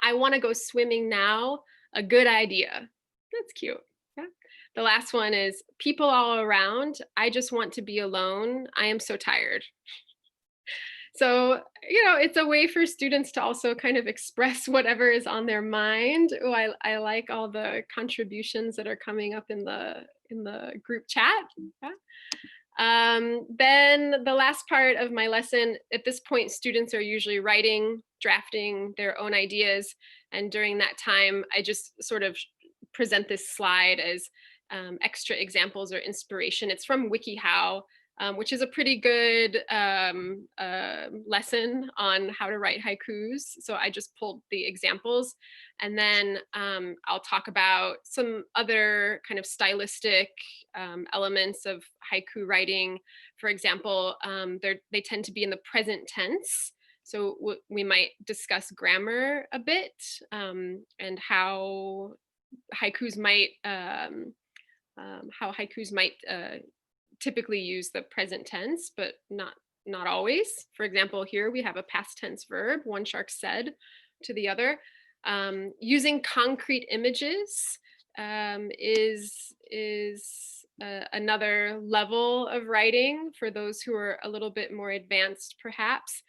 I want to go swimming now. A good idea. That's cute. Yeah. The last one is people all around. I just want to be alone. I am so tired. So, you know, it's a way for students to also kind of express whatever is on their mind. Oh, I like all the contributions that are coming up in the group chat. Yeah. Then the last part of my lesson, at this point, students are usually writing, drafting their own ideas. And during that time, I just sort of present this slide as extra examples or inspiration. It's from WikiHow, which is a pretty good lesson on how to write haikus. So I just pulled the examples, and then I'll talk about some other kind of stylistic elements of haiku writing. For example, they tend to be in the present tense. So we might discuss grammar a bit, and how haikus might typically use the present tense, but not always. For example, here we have a past tense verb, one shark said to the other. Using concrete images is another level of writing for those who are a little bit more advanced, perhaps.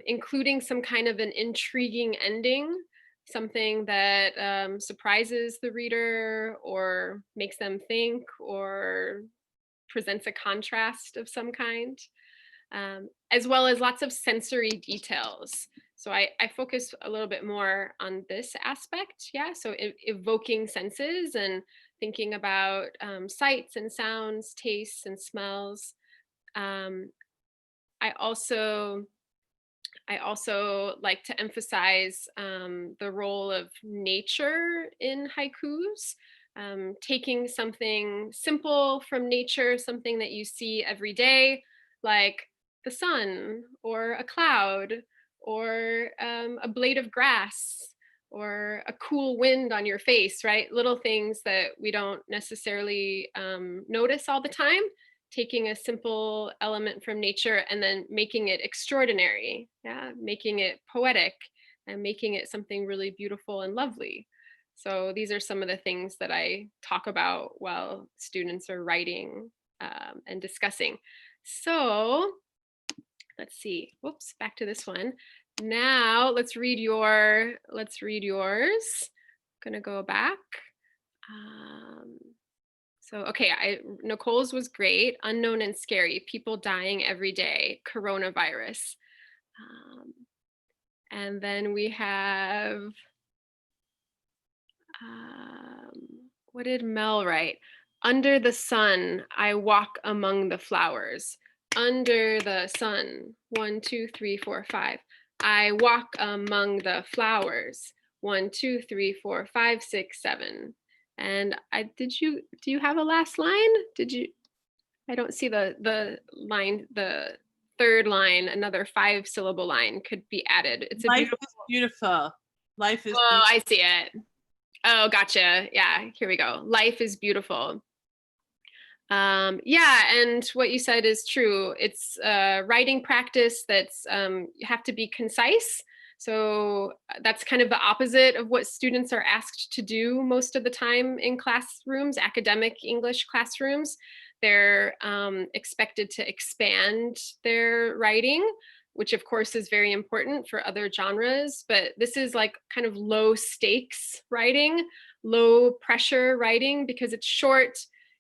Including some kind of an intriguing ending, something that surprises the reader or makes them think or presents a contrast of some kind, as well as lots of sensory details. So I focus a little bit more on this aspect, yeah. So evoking senses and thinking about sights and sounds, tastes and smells. I also like to emphasize the role of nature in haikus. Taking something simple from nature, something that you see every day, like the sun or a cloud or a blade of grass or a cool wind on your face, right? Little things that we don't necessarily notice all the time. Taking a simple element from nature and then making it extraordinary, yeah, making it poetic and making it something really beautiful and lovely. So these are some of the things that I talk about while students are writing and discussing. So let's see, whoops, back to this one. Now let's read yours. I'm gonna go back. So, okay, Nicole's was great. Unknown and scary, people dying every day, coronavirus. And then we have, what did Mel write? Under the sun, I walk among the flowers. Under the sun, 1, 2, 3, 4, 5. I walk among the flowers. 1, 2, 3, 4, 5, 6, 7. And do you have a last line? I don't see the line, the third line, another 5-syllable line could be added. It's Life is beautiful. Life is beautiful. beautiful. I see it. Oh, gotcha. Yeah, here we go. Life is beautiful. Yeah, and what you said is true. It's writing practice that's, you have to be concise. So that's kind of the opposite of what students are asked to do most of the time in classrooms, academic English classrooms. They're expected to expand their writing. which of course is very important for other genres, but this is like kind of low stakes writing, low pressure writing, because it's short.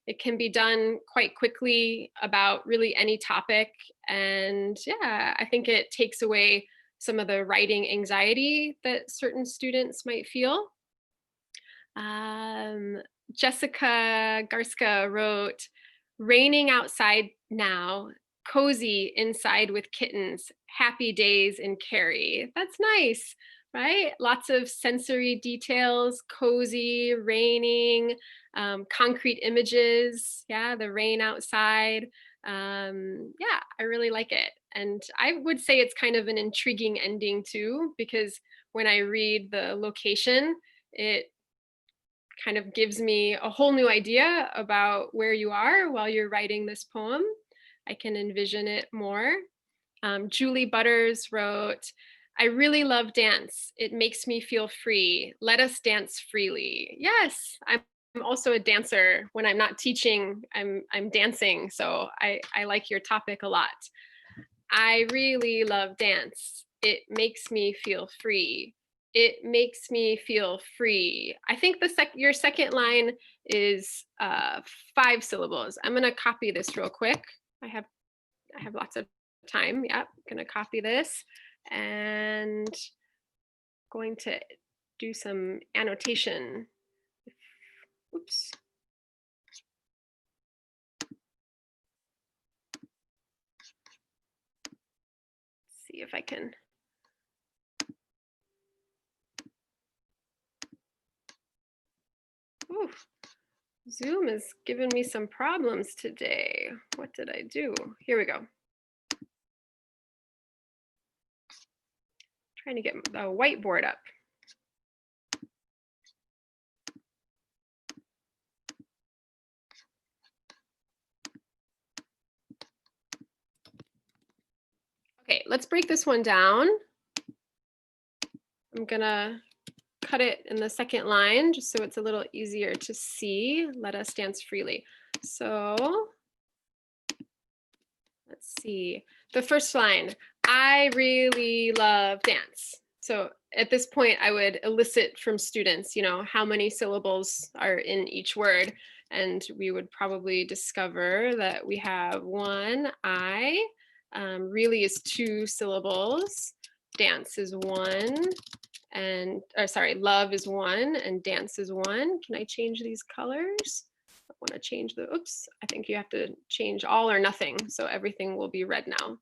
It can be done quite quickly about really any topic. And yeah, I think it takes away some of the writing anxiety that certain students might feel. Jessica Garska wrote, "Raining outside now, cozy inside with kittens, happy days in Cary." That's nice, right? Lots of sensory details, cozy, raining, concrete images. Yeah, the rain outside. Yeah, I really like it. And I would say it's kind of an intriguing ending too, because when I read the location, it kind of gives me a whole new idea about where you are while you're writing this poem. I can envision it more. Julie Butters wrote, "I really love dance. It makes me feel free. Let us dance freely." Yes, I'm also a dancer. When I'm not teaching, I'm dancing. So I like your topic a lot. I really love dance. It makes me feel free. It makes me feel free. I think your second line is 5 syllables. I'm gonna copy this real quick. I have lots of time. Yep, gonna copy this and going to do some annotation. Oops. See if I can. Oof. Zoom is giving me some problems today. What did I do? Here we go. Trying to get the whiteboard up. Okay, let's break this one down. I'm gonna cut it in the second line just so it's a little easier to see. Let us dance freely. So let's see. The first line, I really love dance. So at this point, I would elicit from students, how many syllables are in each word. And we would probably discover that we have 1, I, really is 2 syllables. Dance is 1. And love is 1 and dance is 1. Can I change these colors? I want to change oops, I think you have to change all or nothing. So everything will be red now.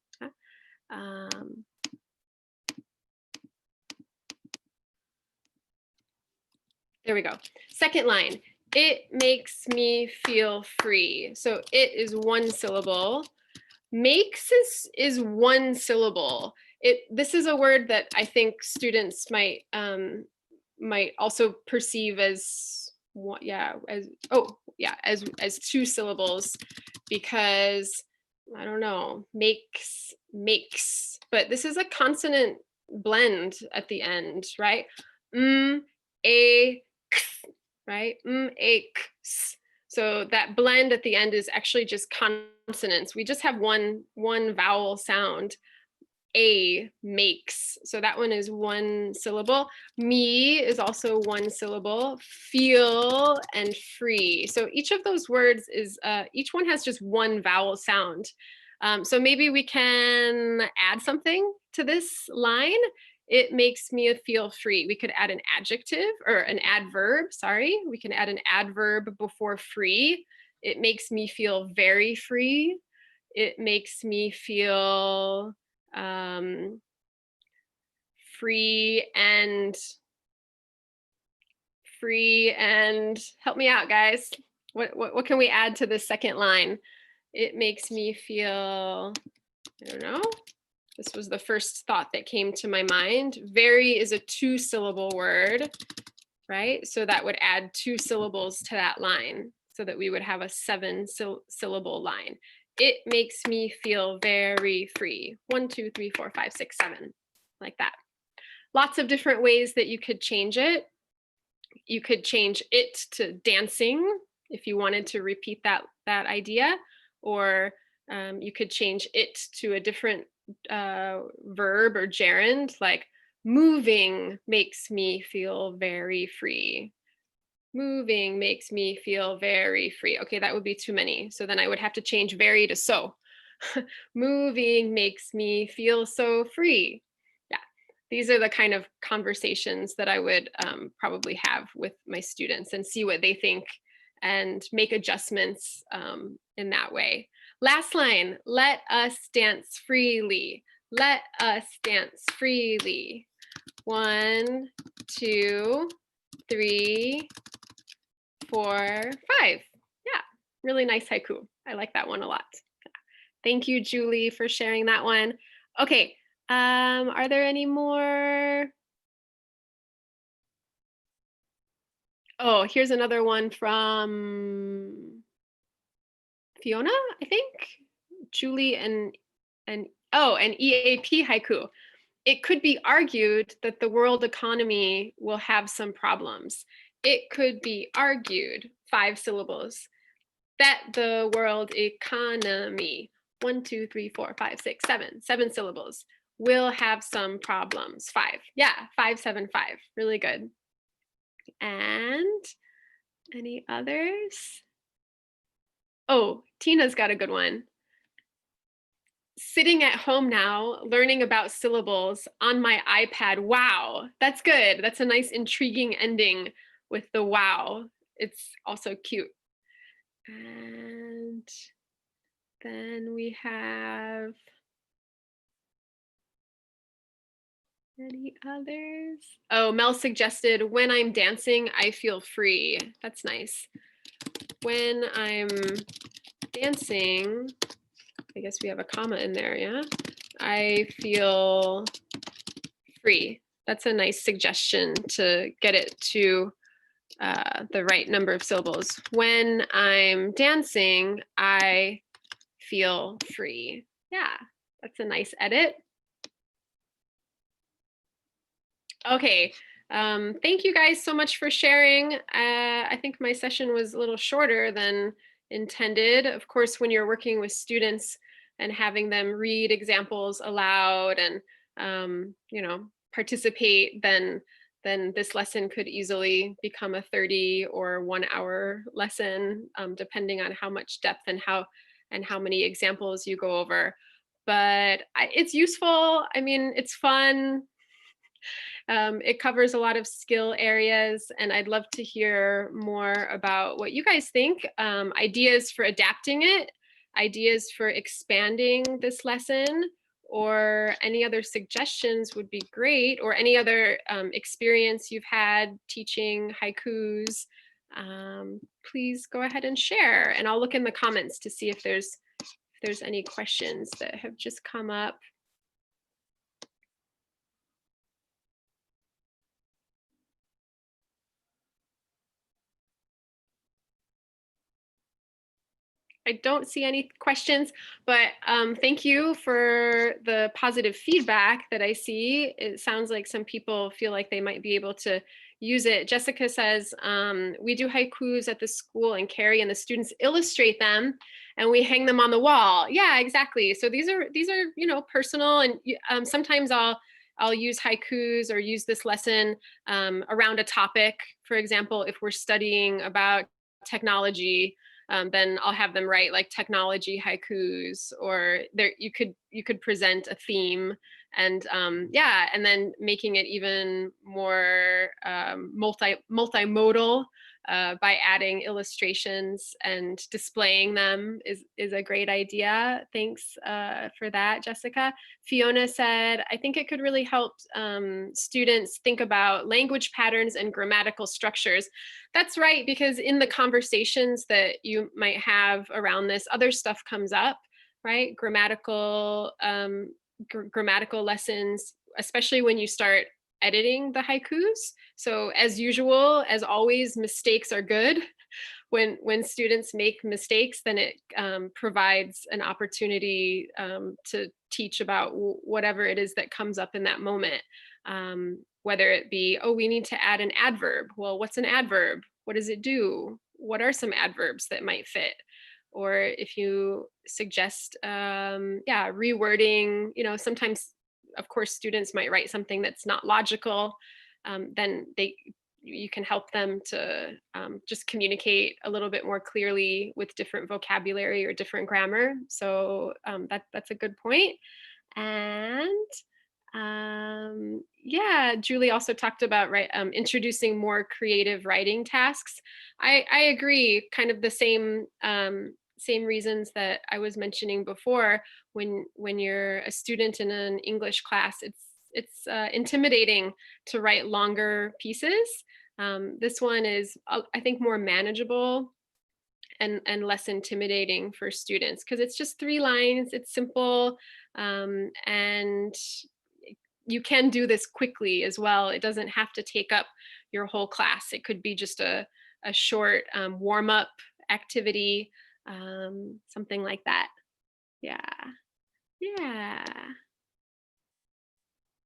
There we go. Second line, it makes me feel free. So it is 1 syllable. Makes is 1 syllable. This is a word that I think students might also perceive as as 2 syllables, because I don't know, makes, but this is a consonant blend at the end, right? A, k, right? A, k, s. So that blend at the end is actually just consonants. We just have one vowel sound. A, makes. So that one is 1 syllable. Me is also 1 syllable. Feel and free. So each of those words is, each one has just 1 vowel sound. So maybe we can add something to this line. It makes me feel free. We could add an adjective or an adverb, sorry. We can add an adverb before free. It makes me feel very free. It makes me feel free and help me out, guys. What can we add to the second line? It makes me feel, I don't know. This was the first thought that came to my mind. Very is a 2 syllable word, right? So that would add 2 syllables to that line so that we would have a 7 syllable line. It makes me feel very free. 1, 2, 3, 4, 5, 6, 7, like that. Lots of different ways that you could change it. You could change it to dancing if you wanted to repeat that idea, or you could change it to a different verb or gerund, like moving makes me feel very free. Moving makes me feel very free. Okay, that would be too many. So then I would have to change very to so. Moving makes me feel so free. Yeah, these are the kind of conversations that I would probably have with my students and see what they think and make adjustments in that way. Last line, let us dance freely. Let us dance freely. 1, 2, 3, 4, 5. Yeah, really nice haiku. I like that one a lot. Thank you, Julie, for sharing that one. Okay, are there any more? Oh, here's another one from Fiona, I think. Julie and oh, an EAP haiku. It could be argued that the world economy will have some problems. It could be argued, 5 syllables, that the world economy, 1, 2, 3, 4, 5, 6, 7, 7 syllables, will have some problems. 5. Yeah, 5, 7, 5. Really good. And any others? Oh, Tina's got a good one. Sitting at home now, learning about syllables on my iPad. Wow, that's good. That's a nice, intriguing ending with the wow. It's also cute. And then we have any others? Oh, Mel suggested, when I'm dancing, I feel free. That's nice. When I'm dancing, I guess we have a comma in there, yeah? I feel free. That's a nice suggestion to get it to the right number of syllables. When I'm dancing, I feel free. Yeah, that's a nice edit. Okay, thank you guys so much for sharing. I think my session was a little shorter than intended. Of course, when you're working with students and having them read examples aloud and you know, participate, then this lesson could easily become a 30 or 1 hour lesson, depending on how much depth and how many examples you go over. But it's useful. I mean, it's fun. It covers a lot of skill areas, and I'd love to hear more about what you guys think. Ideas for adapting it, ideas for expanding this lesson, or any other suggestions would be great, or any other experience you've had teaching haikus. Please go ahead and share, and I'll look in the comments to see if there's any questions that have just come up. I don't see any questions, but thank you for the positive feedback that I see. It sounds like some people feel like they might be able to use it. Jessica says, we do haikus at the school and Carrie and the students illustrate them and we hang them on the wall. Yeah, exactly. So these are you know, personal, and sometimes I'll use haikus or use this lesson around a topic. For example, if we're studying about technology, then I'll have them write like technology haikus, or there you could present a theme, and yeah, and then making it even more multimodal by adding illustrations and displaying them is a great idea. Thanks for that, Jessica. Fiona said, I think it could really help students think about language patterns and grammatical structures. That's right, because in the conversations that you might have around this, other stuff comes up, right? Grammatical lessons, especially when you start editing the haikus. So as usual, as always, mistakes are good. When students make mistakes, then it provides an opportunity to teach about whatever it is that comes up in that moment. Whether it be, oh, we need to add an adverb. Well, what's an adverb? What does it do? What are some adverbs that might fit? or if you suggest, rewording, sometimes, of course, students might write something that's not logical, then you can help them to just communicate a little bit more clearly with different vocabulary or different grammar. So that's a good point. And Julie also talked about introducing more creative writing tasks. I agree, kind of the same reasons that I was mentioning before. When you're a student in an English class, it's intimidating to write longer pieces. This one is, I think, more manageable and less intimidating for students because it's just 3 lines. It's simple, and you can do this quickly as well. It doesn't have to take up your whole class. It could be just a short warm-up activity, something like that.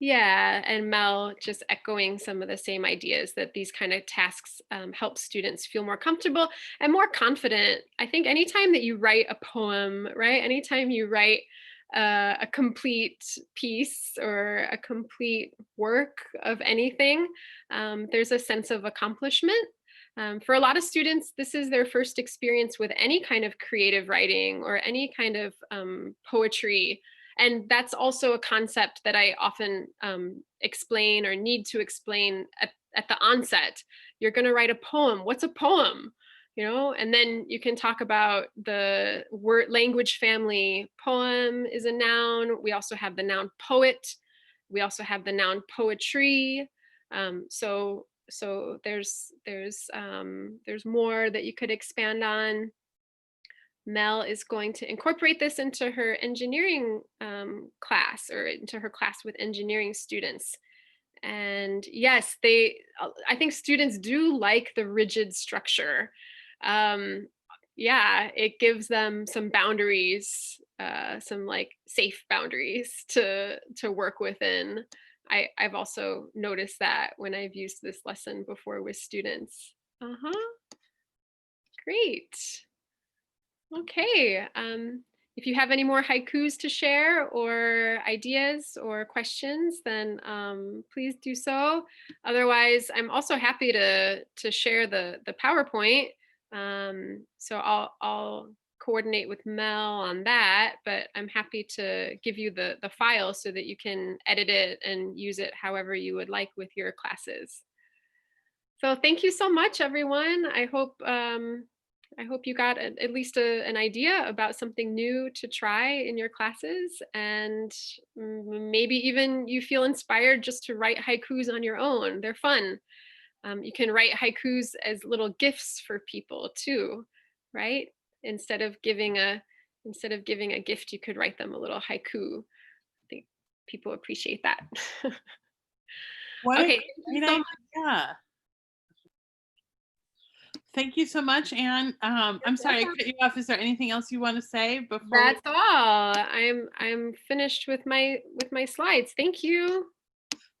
Yeah, and Mel just echoing some of the same ideas, that these kind of tasks help students feel more comfortable and more confident. I think anytime that you write a poem, right? Anytime you write a complete piece or a complete work of anything, there's a sense of accomplishment. For a lot of students, this is their first experience with any kind of creative writing or any kind of poetry. And that's also a concept that I often explain or need to explain at the onset. You're going to write a poem. What's a poem? And then you can talk about the word language family. Poem is a noun. We also have the noun poet. We also have the noun poetry. So there's more that you could expand on. Mel is going to incorporate this into her engineering class, or into her class with engineering students. And yes, I think students do like the rigid structure. It gives them some boundaries, some like safe boundaries to work within. I've also noticed that when I've used this lesson before with students. Great. Okay, if you have any more haikus to share or ideas or questions, then please do so. Otherwise, I'm also happy to share the PowerPoint. So I'll coordinate with Mel on that, but I'm happy to give you the file so that you can edit it and use it however you would like with your classes. So thank you so much, everyone. I hope you got at least an idea about something new to try in your classes, and maybe even you feel inspired just to write haikus on your own. They're fun. You can write haikus as little gifts for people too, right? Instead of giving a gift, you could write them a little haiku. I think people appreciate that. Okay. Thank you so much, Anne. I'm sorry I cut you off. Is there anything else you want to say before? That's all. I'm finished with my slides. Thank you.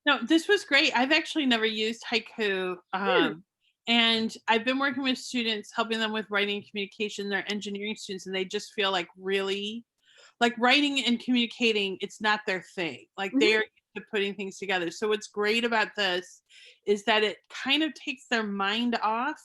No, this was great. I've actually never used haiku. And I've been working with students, helping them with writing and communication. They're engineering students, and they just feel like really, like writing and communicating, it's not their thing. Like they are used to putting things together. So what's great about this is that it kind of takes their mind off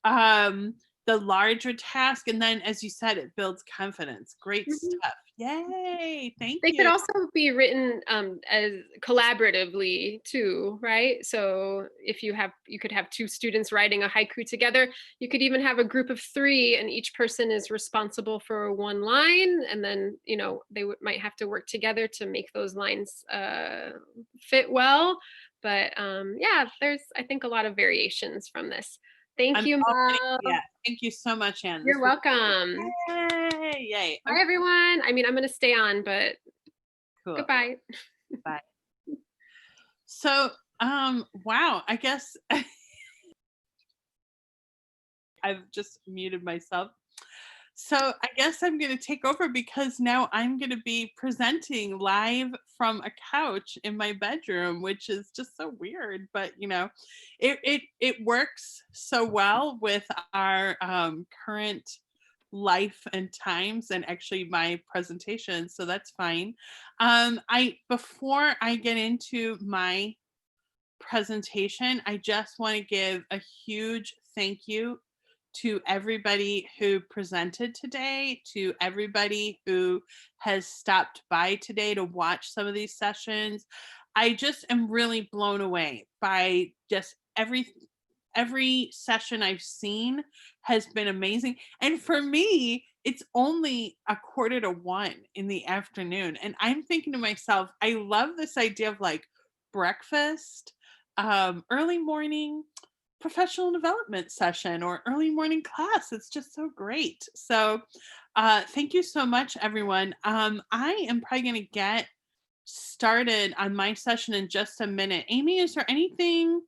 the larger task, and then, as you said, it builds confidence. Great stuff. Yay, thank you. They could also be written as collaboratively too, right? So if you could have 2 students writing a haiku together. You could even have a group of 3, and each person is responsible for 1 line, and then they might have to work together to make those lines fit well. But there's, I think, a lot of variations from this. Thank you, Mel. Yeah, thank you so much, Anne. You're welcome. Yay, yay. Bye, everyone. I mean, I'm going to stay on, but cool. Goodbye. Bye. So, wow, I guess I've just muted myself. So I guess I'm going to take over, because now I'm going to be presenting live from a couch in my bedroom, which is just so weird, but it works so well with our current life and times and actually my presentation, so that's fine. Before I get into my presentation, I just want to give a huge thank you to everybody who presented today, to everybody who has stopped by today to watch some of these sessions. I just am really blown away by just every session I've seen has been amazing. And for me, it's only 1:45 in the afternoon. And I'm thinking to myself, I love this idea of like breakfast, early morning professional development session or early morning class. It's just so great. So thank you so much, everyone. I am probably going to get started on my session in just a minute. Amy, is there anything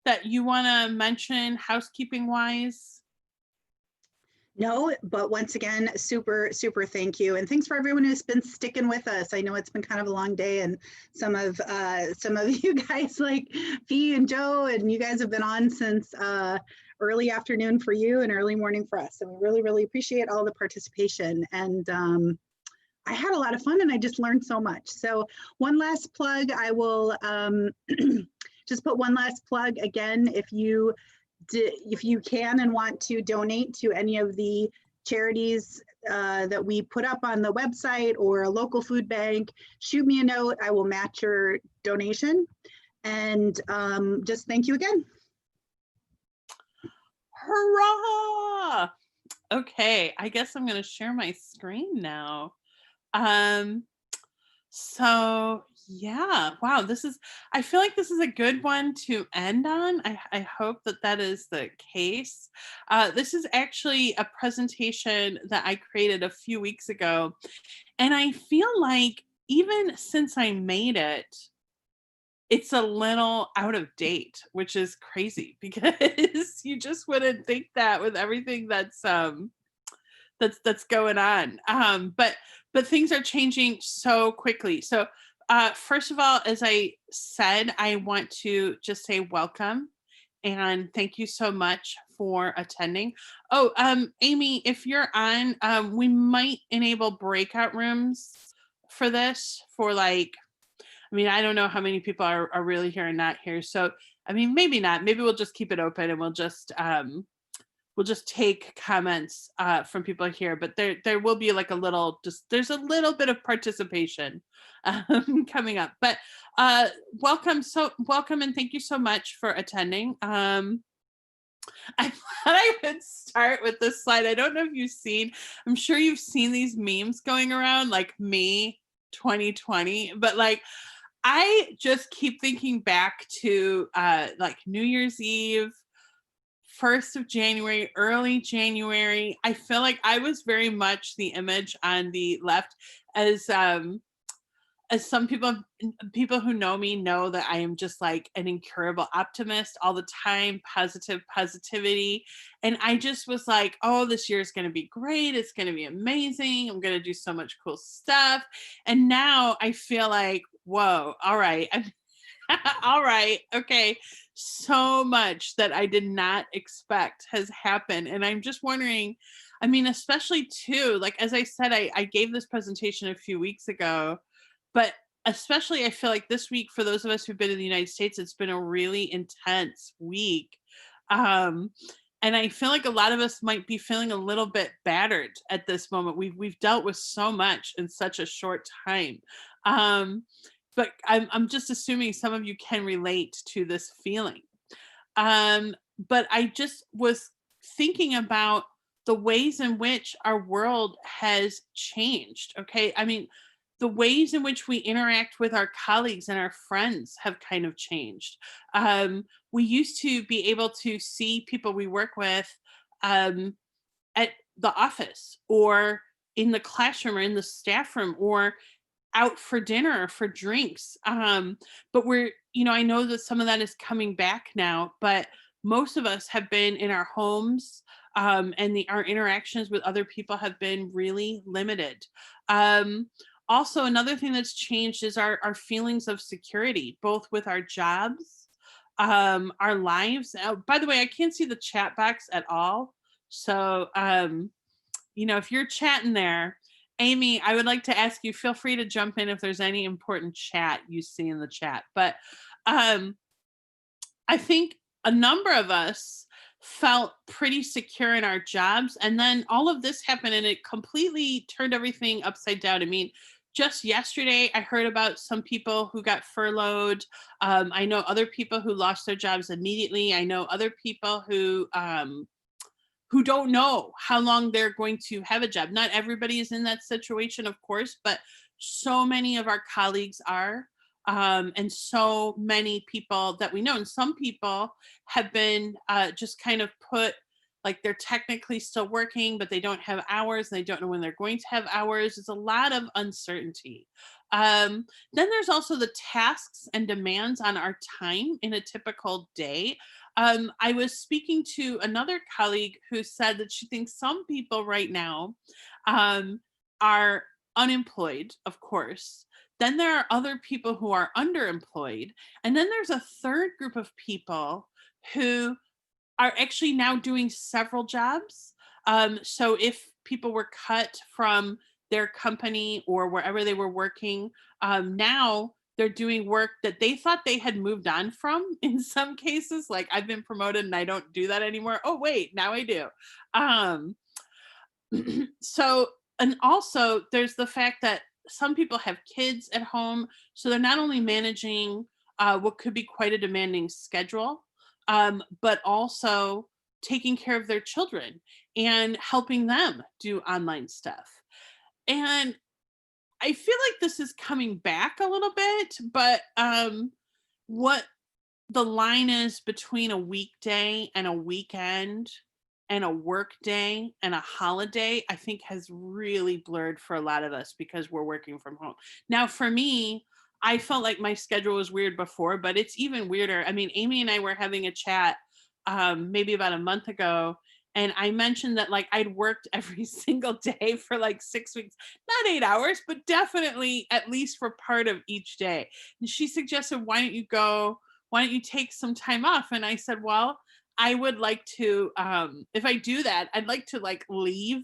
that you want to mention housekeeping wise? No, but once again, super, super thank you. And thanks for everyone who's been sticking with us. I know it's been kind of a long day, and some of you guys like Fee and Joe, and you guys have been on since early afternoon for you and early morning for us. And we really, really appreciate all the participation. And I had a lot of fun and I just learned so much. So one last plug, I will just put one last plug again. If you can and want to donate to any of the charities that we put up on the website or a local food bank, shoot me a note. I will match your donation. And just thank you again. Hurrah! Okay, I guess I'm going to share my screen now. So yeah, wow, I feel like this is a good one to end on. I hope that is the case. This is actually a presentation that I created a few weeks ago. And I feel like even since I made it, it's a little out of date, which is crazy because you just wouldn't think that with everything that's going on. But things are changing so quickly. So first of all, as I said, I want to just say welcome and thank you so much for attending. Oh, Amy, if you're on, we might enable breakout rooms for this for like, I mean, I don't know how many people are really here and not here. So, I mean, maybe not. Maybe we'll just keep it open and we'll just take comments from people here, but there will be like there's a little bit of participation coming up. But welcome and thank you so much for attending. I thought I would start with this slide. I don't know if I'm sure you've seen these memes going around like me 2020, but like I just keep thinking back to like New Year's Eve, 1st of January, early January. I feel like I was very much the image on the left, as some people who know me know that I am just like an incurable optimist all the time, positivity. And I just was like, oh, this year is going to be great. It's going to be amazing. I'm going to do so much cool stuff. And now I feel like, whoa, all right. All right. Okay. So much that I did not expect has happened. And I'm just wondering, I mean, especially too, like, as I said, I gave this presentation a few weeks ago, but especially I feel like this week, for those of us who've been in the United States, it's been a really intense week. And I feel like a lot of us might be feeling a little bit battered at this moment. We've dealt with so much in such a short time. But I'm just assuming some of you can relate to this feeling. But I just was thinking about the ways in which our world has changed. Okay. I mean, the ways in which we interact with our colleagues and our friends have kind of changed. We used to be able to see people we work with at the office or in the classroom or in the staff room or out for dinner or for drinks. But I know that some of that is coming back now, but most of us have been in our homes, and our interactions with other people have been really limited. Also, another thing that's changed is our feelings of security, both with our jobs, our lives. By the way, I can't see the chat box at all. So you know, if you're chatting there, Amy, I would like to ask you, feel free to jump in if there's any important chat you see in the chat. But I think a number of us felt pretty secure in our jobs. And then all of this happened and it completely turned everything upside down. I mean, just yesterday, I heard about some people who got furloughed. I know other people who lost their jobs immediately. I know other people who don't know how long they're going to have a job. Not everybody is in that situation, of course, but so many of our colleagues are. And so many people that we know, and some people have been just kind of put, like they're technically still working, but they don't have hours, and they don't know when they're going to have hours. It's a lot of uncertainty. Then there's also the tasks and demands on our time in a typical day. I was speaking to another colleague who said that she thinks some people right now are unemployed, of course. Then there are other people who are underemployed. And then there's a third group of people who are actually now doing several jobs. So if people were cut from their company or wherever they were working, now they're doing work that they thought they had moved on from in some cases. Like, I've been promoted and I don't do that anymore. Oh, wait, now I do. So, and also there's the fact that some people have kids at home. So they're not only managing what could be quite a demanding schedule, but also taking care of their children and helping them do online stuff. And I feel like this is coming back a little bit, but what the line is between a weekday and a weekend and a work day and a holiday, I think has really blurred for a lot of us because we're working from home. Now, for me, I felt like my schedule was weird before, but it's even weirder. I mean, Amy and I were having a chat maybe about a month ago, and I mentioned that like I'd worked every single day for like 6 weeks, not 8 hours, but definitely at least for part of each day. And she suggested, why don't you take some time off? And I said, well, I would like to, if I do that, I'd like to like leave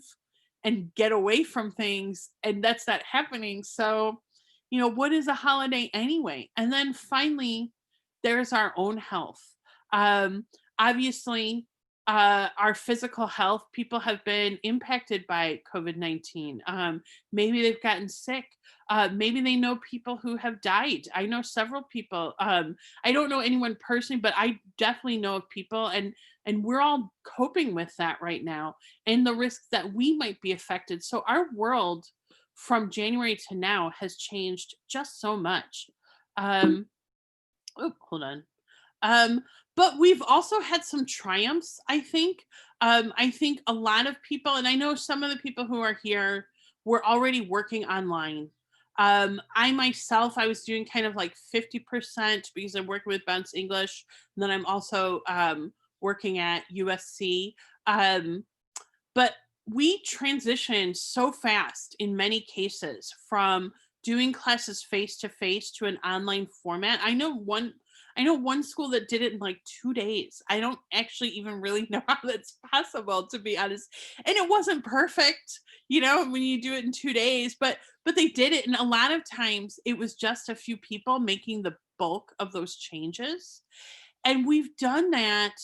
and get away from things, and that's not happening. So, you know, what is a holiday anyway? And then finally, there's our own health. Obviously, our physical health, people have been impacted by COVID-19. Maybe they've gotten sick. Maybe they know people who have died. I know several people. I don't know anyone personally, but I definitely know of people, and we're all coping with that right now, and the risks that we might be affected. So our world from January to now has changed just so much. Oh, hold on. But we've also had some triumphs, I think. I think a lot of people, and I know some of the people who are here were already working online. I myself, I was doing kind of like 50% because I'm working with Bounce English, and then I'm also working at USC. But we transitioned so fast in many cases from doing classes face-to-face to an online format. I know one school that did it in like 2 days. I don't actually even really know how that's possible, to be honest. And it wasn't perfect, you know, when you do it in 2 days, but they did it. And a lot of times it was just a few people making the bulk of those changes. And we've done that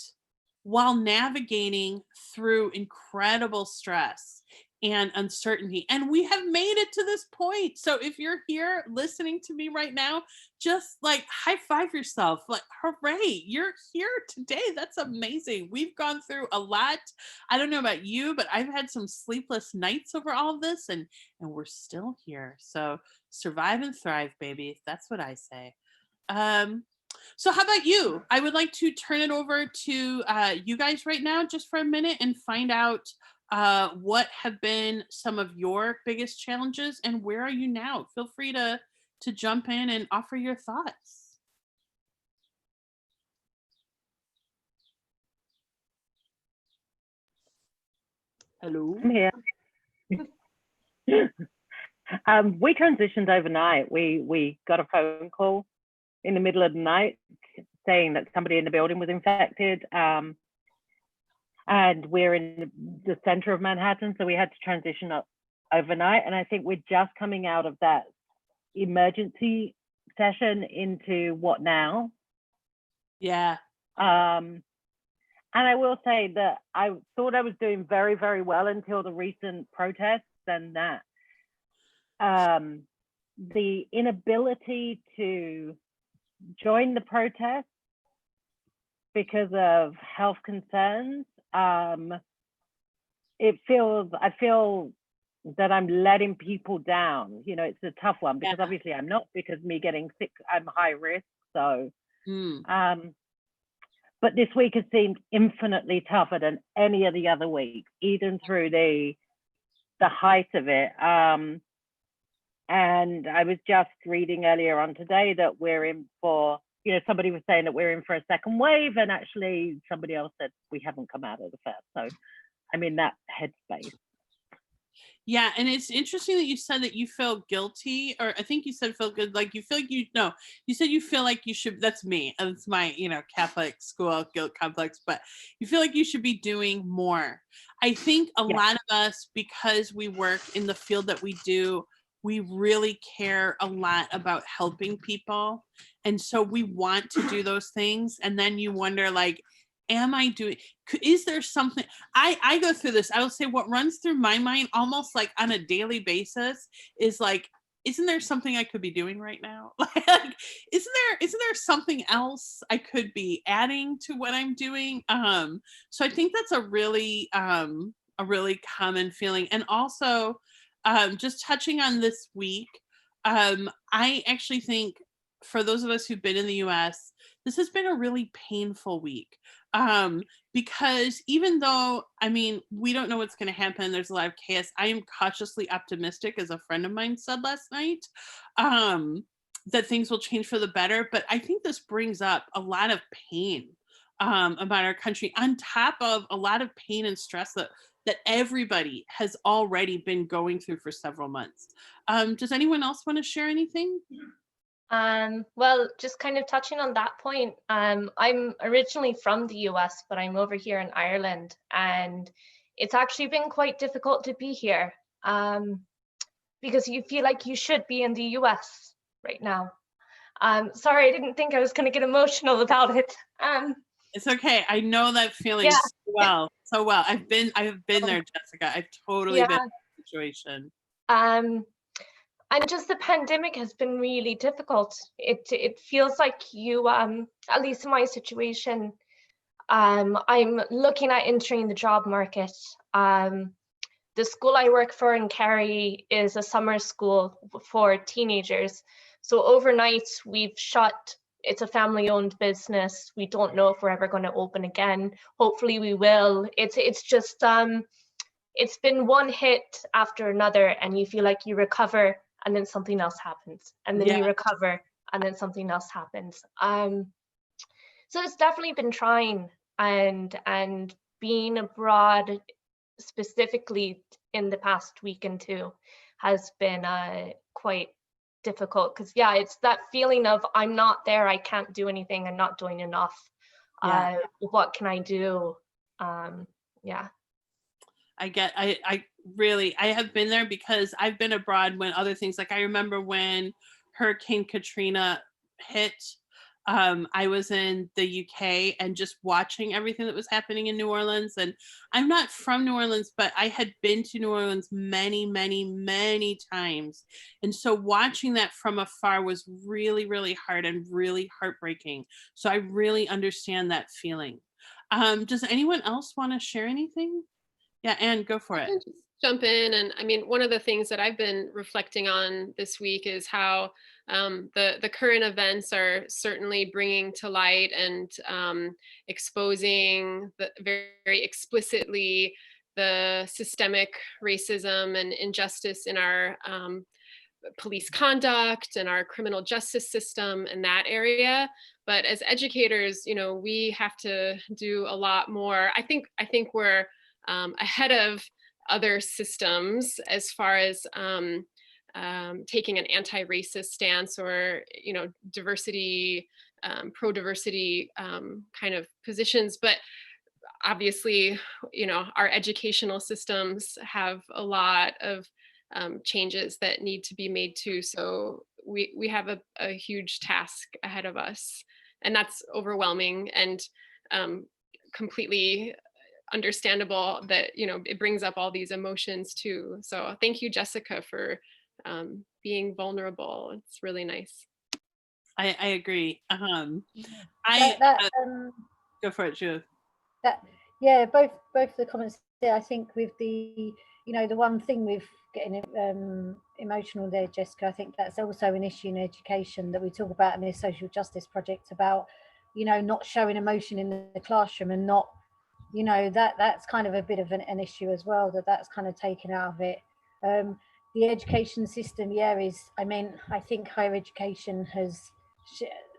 while navigating through incredible stress and uncertainty. And we have made it to this point. So if you're here listening to me right now, just like high five yourself, like, hooray, you're here today. That's amazing. We've gone through a lot. I don't know about you, but I've had some sleepless nights over all of this, and we're still here. So survive and thrive, baby. That's what I say. So how about you? I would like to turn it over to you guys right now just for a minute and find out what have been some of your biggest challenges and where are you now? Feel free to jump in and offer your thoughts. Hello. I'm here. We transitioned overnight. We got a phone call in the middle of the night saying that somebody in the building was infected. and we're in the center of Manhattan, so we had to transition up overnight. And I think we're just coming out of that emergency session into what now. Yeah. And I will say that I thought I was doing very, very well until the recent protests, and that the inability to join the protests because of health concerns, I feel that I'm letting people down. You know, it's a tough one because obviously I'm not, because me getting sick, I'm high risk. So, but this week has seemed infinitely tougher than any of the other weeks, even through the height of it. And I was just reading earlier on today that we're in for, you know, somebody was saying that we're in for a second wave, and actually somebody else said we haven't come out of the first. So I'm in that headspace. Yeah, and it's interesting that you said that you feel guilty, or I think you said feel good, like you feel like you said you feel like you should. That's me. That's my, you know, Catholic school guilt complex. But you feel like you should be doing more. I think a lot of us, because we work in the field that we do, we really care a lot about helping people, and so we want to do those things. And then you wonder, like, am I doing, is there something, I go through this, I will say what runs through my mind almost like on a daily basis is like, isn't there something I could be doing right now? Like, isn't there something else I could be adding to what I'm doing? So I think that's a really common feeling. And also, just touching on this week, I actually think for those of us who've been in the US, this has been a really painful week. Because even though, I mean, we don't know what's going to happen, there's a lot of chaos, I am cautiously optimistic, as a friend of mine said last night, that things will change for the better. But I think this brings up a lot of pain about our country, on top of a lot of pain and stress that everybody has already been going through for several months. Does anyone else want to share anything? Well, just kind of touching on that point, I'm originally from the US, but I'm over here in Ireland, and it's actually been quite difficult to be here, because you feel like you should be in the US right now. Sorry, I didn't think I was going to get emotional about it. It's okay. I know that feeling so well. I have been there, Jessica. I've totally been in that situation. And just the pandemic has been really difficult. It feels like you, at least in my situation, I'm looking at entering the job market. The school I work for in Kerry is a summer school for teenagers. So overnight we've shut. It's a family-owned business. We don't know if we're ever going to open again. Hopefully we will. It's just it's been one hit after another, and you feel like you recover, and then something else happens, and then you recover, and then something else happens. So it's definitely been trying, and being abroad, specifically in the past week and two, has been quite difficult, because it's that feeling of I'm not there, I can't do anything, I'm not doing enough. What can I do? I really have been there, because I've been abroad when other things, like I remember when Hurricane Katrina hit, I was in the UK and just watching everything that was happening in New Orleans. And I'm not from New Orleans, but I had been to New Orleans many, many, many times. And so watching that from afar was really, really hard and really heartbreaking. So I really understand that feeling. Does anyone else want to share anything? Yeah, Anne, go for it. Just jump in. And I mean, one of the things that I've been reflecting on this week is how the current events are certainly bringing to light and exposing very explicitly the systemic racism and injustice in our police conduct and our criminal justice system in that area. But as educators, you know, we have to do a lot more. I think we're ahead of other systems as far as taking an anti-racist stance, or, you know, diversity, pro-diversity kind of positions. But obviously, our educational systems have a lot of changes that need to be made too. So we have a huge task ahead of us, and that's overwhelming and completely understandable that, it brings up all these emotions too. So thank you, Jessica, for being vulnerable. It's really nice. I agree. Go for it, Judith. Yeah, both the comments there. I think with the the one thing with getting emotional there, Jessica, I think that's also an issue in education that we talk about in this social justice project about not showing emotion in the classroom, and not that's kind of a bit of an issue as well, that's kind of taken out of it. The education system, I think higher education has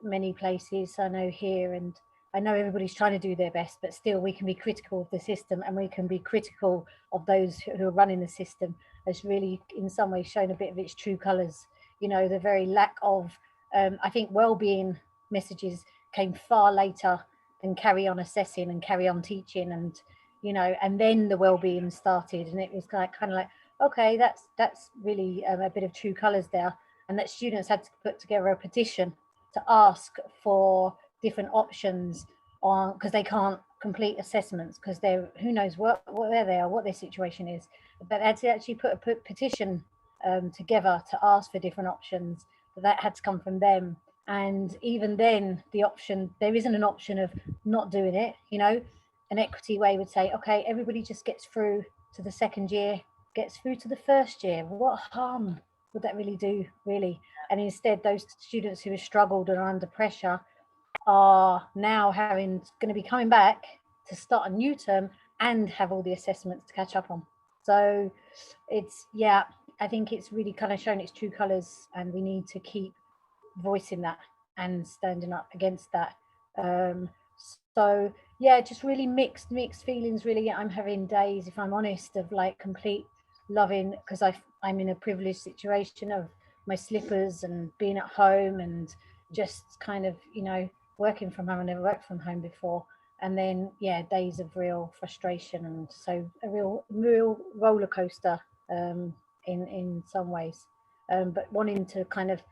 many places, I know here, and I know everybody's trying to do their best, but still we can be critical of the system, and we can be critical of those who are running the system, as really in some ways shown a bit of its true colours. The very lack of I think well-being messages came far later and carry on assessing and carry on teaching, and and then the well-being started, and it was kind of like, okay, that's really a bit of true colors there, and that students had to put together a petition to ask for different options on, because they can't complete assessments because they're, who knows where they are, what their situation is, but they had to actually put a petition together to ask for different options. That had to come from them. And even then, there isn't an option of not doing it. An equity way would say, okay, everybody just gets through to the second year, gets through to the first year. What harm would that really do, really? And instead, those students who have struggled and are under pressure are now going to be coming back to start a new term and have all the assessments to catch up on. So it's, I think it's really kind of shown its true colors, and we need to keep voicing that and standing up against that. So yeah, just really mixed feelings, really. I'm having days, if I'm honest, of like complete loving, because I'm in a privileged situation of my slippers and being at home and just kind of working from home. I never worked from home before. And then days of real frustration, and so a real roller coaster in some ways, but wanting to kind of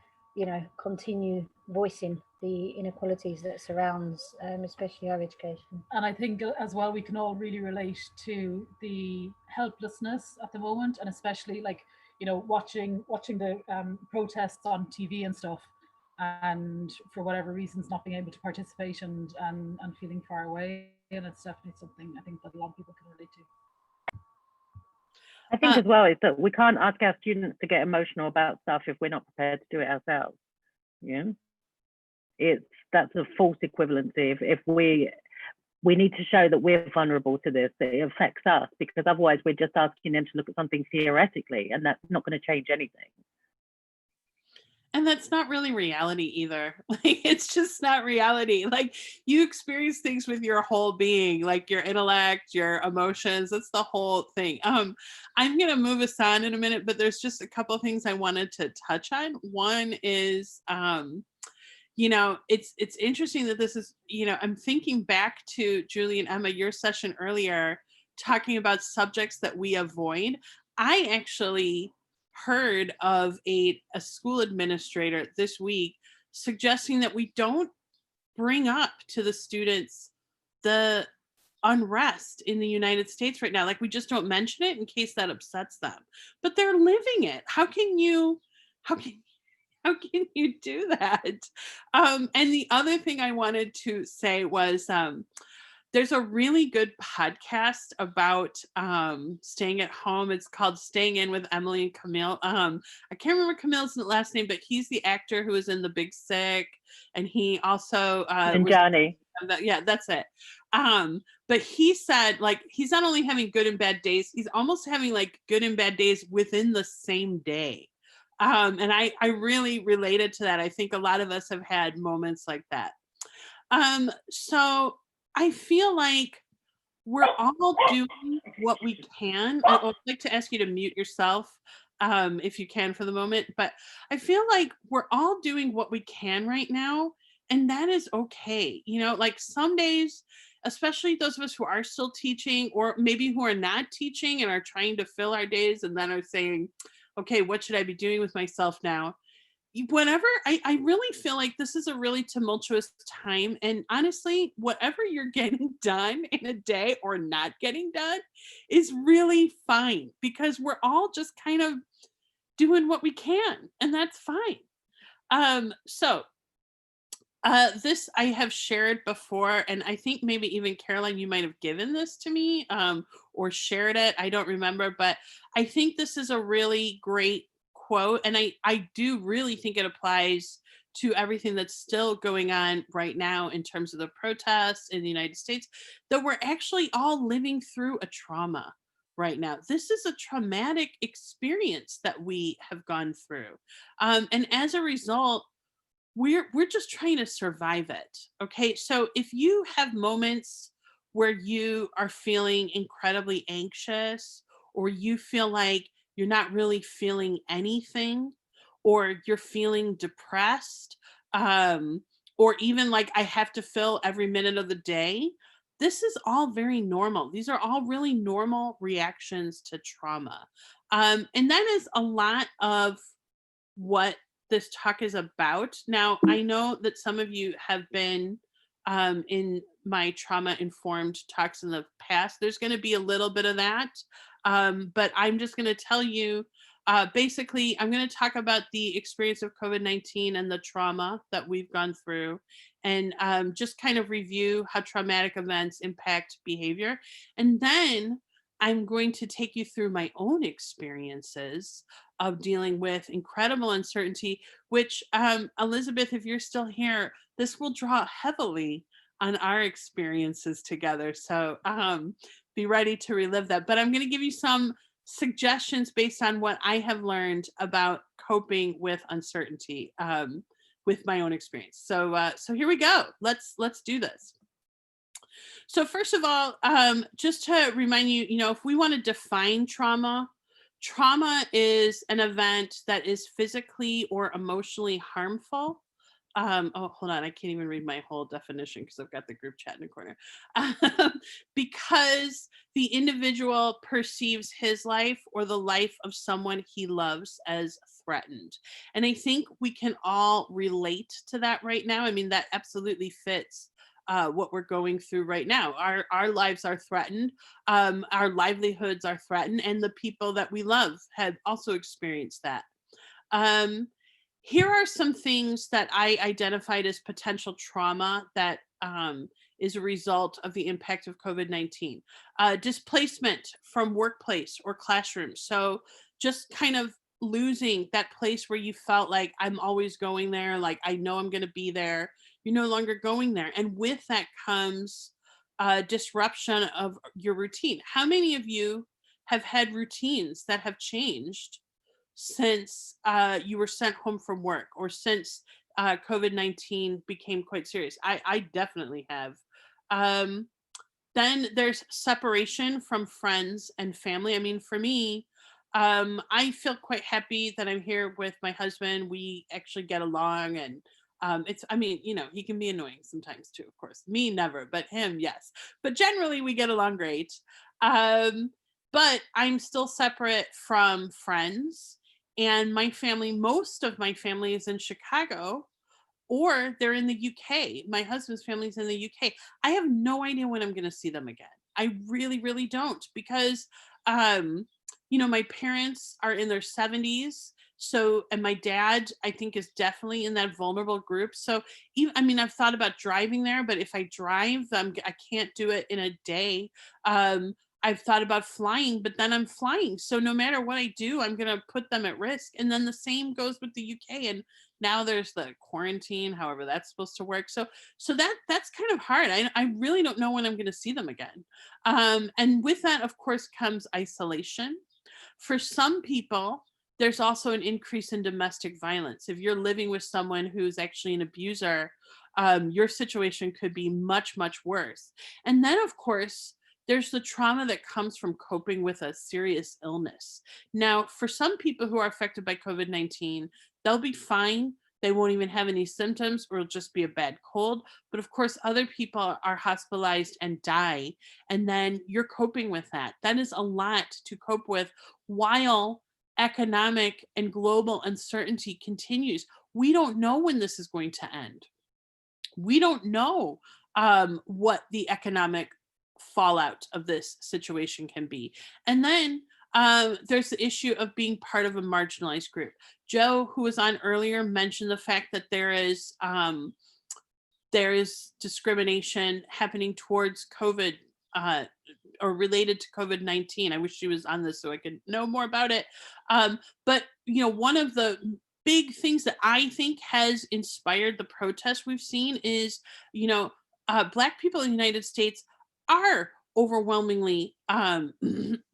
continue voicing the inequalities that surrounds especially our education. And I think as well, we can all really relate to the helplessness at the moment, and especially watching the protests on TV and stuff, and for whatever reasons not being able to participate and feeling far away. And it's definitely something I think that a lot of people can relate to. I think as well is that we can't ask our students to get emotional about stuff if we're not prepared to do it ourselves. That's a false equivalency. If we need to show that we're vulnerable to this, that it affects us, because otherwise we're just asking them to look at something theoretically, and that's not going to change anything. And that's not really reality either. It's just not reality. You experience things with your whole being, like your intellect, your emotions. That's the whole thing. I'm going to move us on in a minute, but there's just a couple of things I wanted to touch on. One is, it's interesting that this is, I'm thinking back to Julie and Emma, your session earlier, talking about subjects that we avoid. I actually heard of a school administrator this week suggesting that we don't bring up to the students the unrest in the United States right now. We just don't mention it in case that upsets them, but they're living it. How can you do that? And the other thing I wanted to say was, there's a really good podcast about staying at home. It's called Staying In with Emily and Camille. I can't remember Camille's last name, but he's the actor who was in The Big Sick, and he also and Johnny. Yeah, that's it. But he said he's not only having good and bad days, he's almost having good and bad days within the same day. And I really related to that. I think a lot of us have had moments like that. So I feel like we're all doing what we can. I would like to ask you to mute yourself if you can for the moment, but I feel like we're all doing what we can right now, and that is okay. Some days especially those of us who are still teaching, or maybe who are not teaching and are trying to fill our days and then are saying, okay, what should I be doing with myself now? Whatever, I really feel like this is a really tumultuous time. And honestly, whatever you're getting done in a day or not getting done is really fine, because we're all just kind of doing what we can, and that's fine. This I have shared before, and I think maybe even Caroline, you might have given this to me or shared it. I don't remember, but I think this is a really great quote, and I do really think it applies to everything that's still going on right now in terms of the protests in the United States, that we're actually all living through a trauma right now. This is a traumatic experience that we have gone through. And as a result, we're just trying to survive it. Okay. So if you have moments where you are feeling incredibly anxious, or you feel like you're not really feeling anything, or you're feeling depressed, or even like I have to fill every minute of the day, this is all very normal. These are all really normal reactions to trauma. And that is a lot of what this talk is about. Now, I know that some of you have been in my trauma-informed talks in the past. There's going to be a little bit of that, but I'm just going to tell you, basically, I'm going to talk about the experience of COVID-19 and the trauma that we've gone through, and just kind of review how traumatic events impact behavior. And then I'm going to take you through my own experiences of dealing with incredible uncertainty, which, Elizabeth, if you're still here, this will draw heavily on our experiences together. So be ready to relive that. But I'm going to give you some suggestions based on what I have learned about coping with uncertainty with my own experience. So here we go. Let's do this. So first of all, just to remind you, if we want to define trauma, trauma is an event that is physically or emotionally harmful. Oh, hold on. I can't even read my whole definition because I've got the group chat in the corner. Because the individual perceives his life or the life of someone he loves as threatened. And I think we can all relate to that right now. I mean, that absolutely fits what we're going through right now. Our lives are threatened. Our livelihoods are threatened, and the people that we love have also experienced that. Here are some things that I identified as potential trauma that is a result of the impact of COVID-19. Displacement from workplace or classroom. So just kind of losing that place where you felt like I'm always going there, like I know I'm going to be there. You're no longer going there. And with that comes disruption of your routine. How many of you have had routines that have changed since you were sent home from work, or since COVID-19 became quite serious? I definitely have. Then there's separation from friends and family. I mean, for me, I feel quite happy that I'm here with my husband. We actually get along, and I mean, he can be annoying sometimes too, of course. Me, never, but him, yes. But generally we get along great. But I'm still separate from friends, and my family, most of my family is in Chicago, or they're in the UK. My husband's family's in the UK. I have no idea when I'm going to see them again. I really, really don't, because, my parents are in their 70s. So, and my dad, I think, is definitely in that vulnerable group. So even, I've thought about driving there, but if I drive, I can't do it in a day. I've thought about flying, but then I'm flying. So no matter what I do, I'm going to put them at risk. And then the same goes with the UK. And now there's the quarantine, however that's supposed to work. So that's kind of hard. I really don't know when I'm going to see them again. And with that, of course, comes isolation. For some people, there's also an increase in domestic violence. If you're living with someone who's actually an abuser, your situation could be much, much worse. And then, of course, there's the trauma that comes from coping with a serious illness. Now, for some people who are affected by COVID-19, they'll be fine. they won't even have any symptoms, or it'll just be a bad cold. But of course, other people are hospitalized and die. And then you're coping with that. That is a lot to cope with while economic and global uncertainty continues. We don't know when this is going to end. We don't know what the economic fallout of this situation can be. And then there's the issue of being part of a marginalized group. Joe, who was on earlier, mentioned the fact that there is discrimination happening towards COVID or related to COVID-19. I wish she was on this so I could know more about it. But one of the big things that I think has inspired the protests we've seen is, Black people in the United States are overwhelmingly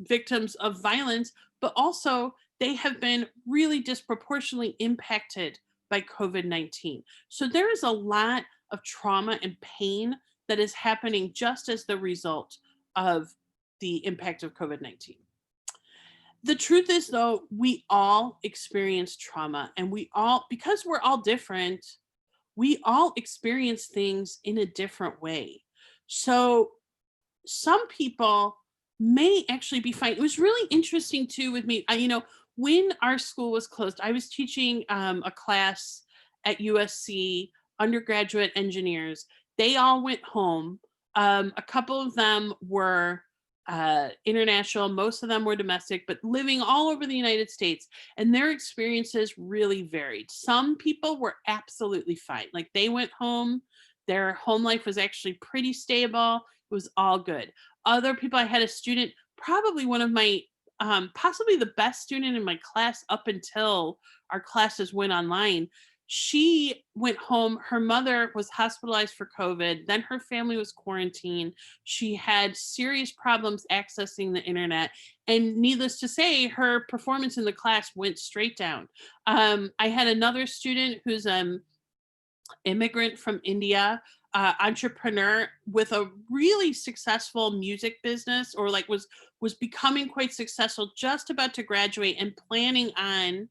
victims of violence, but also they have been really disproportionately impacted by COVID-19. So there is a lot of trauma and pain that is happening just as the result of the impact of COVID-19. The truth is, though, we all experience trauma, and because we're all different, we all experience things in a different way. So some people may actually be fine. It was really interesting too with me. When our school was closed, I was teaching a class at USC, undergraduate engineers. They all went home. A couple of them were international, most of them were domestic, but living all over the United States, and their experiences really varied. Some people were absolutely fine. Like, they went home, their home life was actually pretty stable. It was all good. Other people, I had a student, probably one of my, possibly the best student in my class up until our classes went online. She went home. Her mother was hospitalized for COVID. Then her family was quarantined. She had serious problems accessing the internet. And needless to say, her performance in the class went straight down. I had another student who's an immigrant from India, entrepreneur with a really successful music business, or was becoming quite successful, just about to graduate and planning on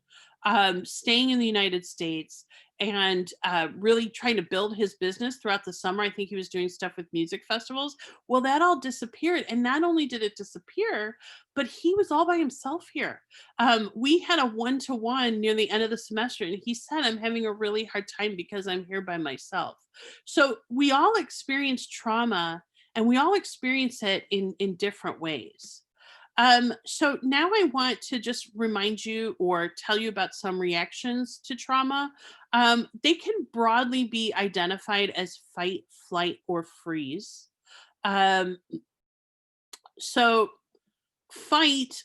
staying in the United States and really trying to build his business throughout the summer. I think he was doing stuff with music festivals. Well, that all disappeared. And not only did it disappear, but he was all by himself here. We had a one-to-one near the end of the semester, and he said, I'm having a really hard time because I'm here by myself. So we all experience trauma, and we all experience it in different ways. So now I want to just remind you or tell you about some reactions to trauma. They can broadly be identified as fight, flight, or freeze. So fight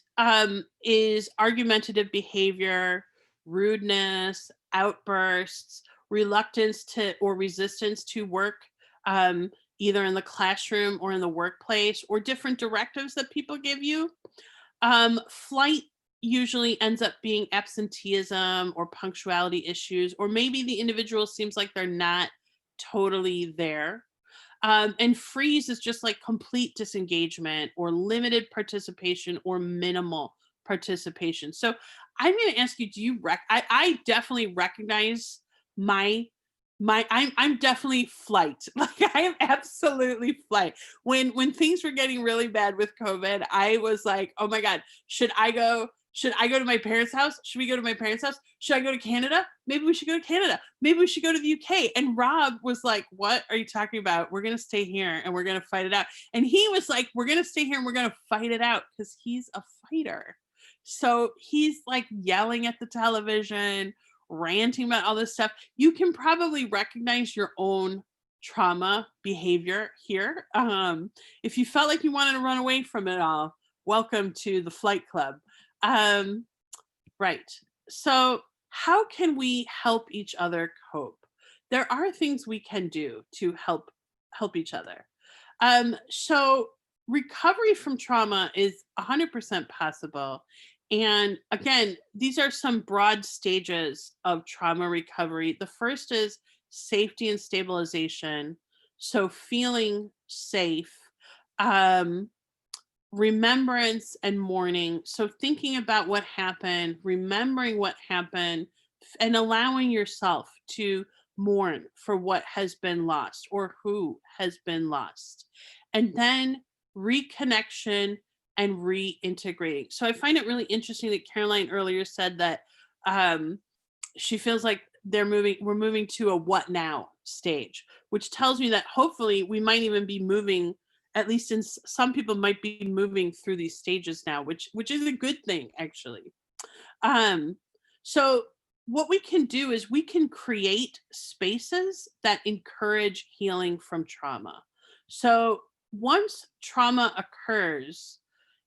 is argumentative behavior, rudeness, outbursts, reluctance to or resistance to work, either in the classroom or in the workplace, or different directives that people give you. Flight usually ends up being absenteeism or punctuality issues, or maybe the individual seems like they're not totally there. And freeze is just like complete disengagement or limited participation or minimal participation. So I'm going to ask you, do you I definitely recognize I'm definitely flight. Like, I am absolutely flight. When things were getting really bad with COVID, I was like, oh my God, should I go to my parents' house? Should we go to my parents' house? Should I go to Canada? Maybe we should go to Canada. Maybe we should go to the UK. And Rob was like, what are you talking about? We're going to stay here and we're going to fight it out. And he was like, we're going to stay here and we're going to fight it out, because he's a fighter. So he's like yelling at the television, ranting about all this stuff. You can probably recognize your own trauma behavior here. If you felt like you wanted to run away from it all, welcome to the Flight Club. Right. So how can we help each other cope? There are things we can do to help each other. So recovery from trauma is 100% possible. And again, these are some broad stages of trauma recovery. The first is safety and stabilization. So feeling safe, remembrance and mourning. So thinking about what happened, remembering what happened, and allowing yourself to mourn for what has been lost or who has been lost. And then reconnection and reintegrating. So I find it really interesting that Caroline earlier said that she feels like we're moving to a what now stage, which tells me that hopefully we might even be moving, at least in some people might be moving through these stages now, which is a good thing, actually. So what we can do is we can create spaces that encourage healing from trauma. So once trauma occurs,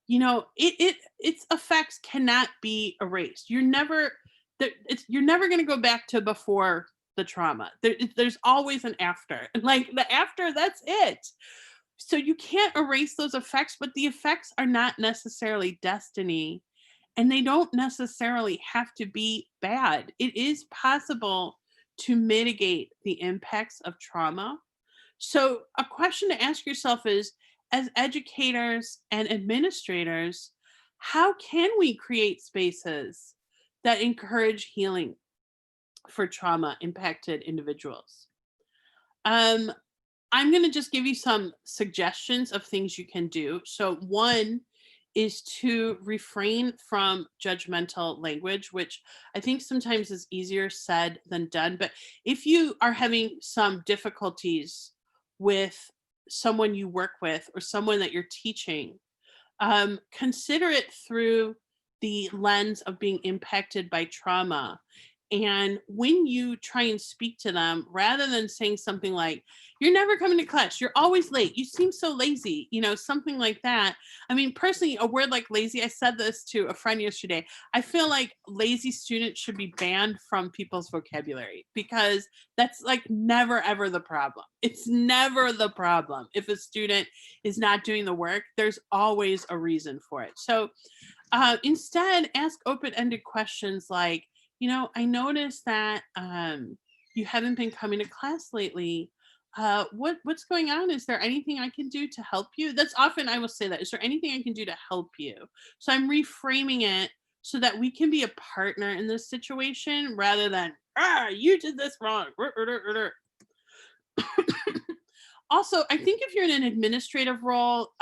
you know, its effects cannot be erased. You're never going to go back to before the trauma. There's always an after. Like the after, that's it. So you can't erase those effects, but the effects are not necessarily destiny, and they don't necessarily have to be bad. It is possible to mitigate the impacts of trauma. So a question to ask yourself is, as educators and administrators, how can we create spaces that encourage healing for trauma impacted individuals? I'm going to just give you some suggestions of things you can do. So one is to refrain from judgmental language, which I think sometimes is easier said than done. But if you are having some difficulties with someone you work with or someone that you're teaching, consider it through the lens of being impacted by trauma. And when you try and speak to them, rather than saying something like, "You're never coming to class, you're always late, you seem so lazy," you know, something like that. I mean, personally, a word like lazy, I said this to a friend yesterday, I feel like lazy students should be banned from people's vocabulary, because that's like never, ever the problem. It's never the problem. If a student is not doing the work, there's always a reason for it. So instead, ask open-ended questions like, you know, I noticed that you haven't been coming to class lately. What's going on? Is there anything I can do to help you? That's often I will say that. Is there anything I can do to help you? So I'm reframing it so that we can be a partner in this situation rather than, you did this wrong. Also, I think if you're in an administrative role,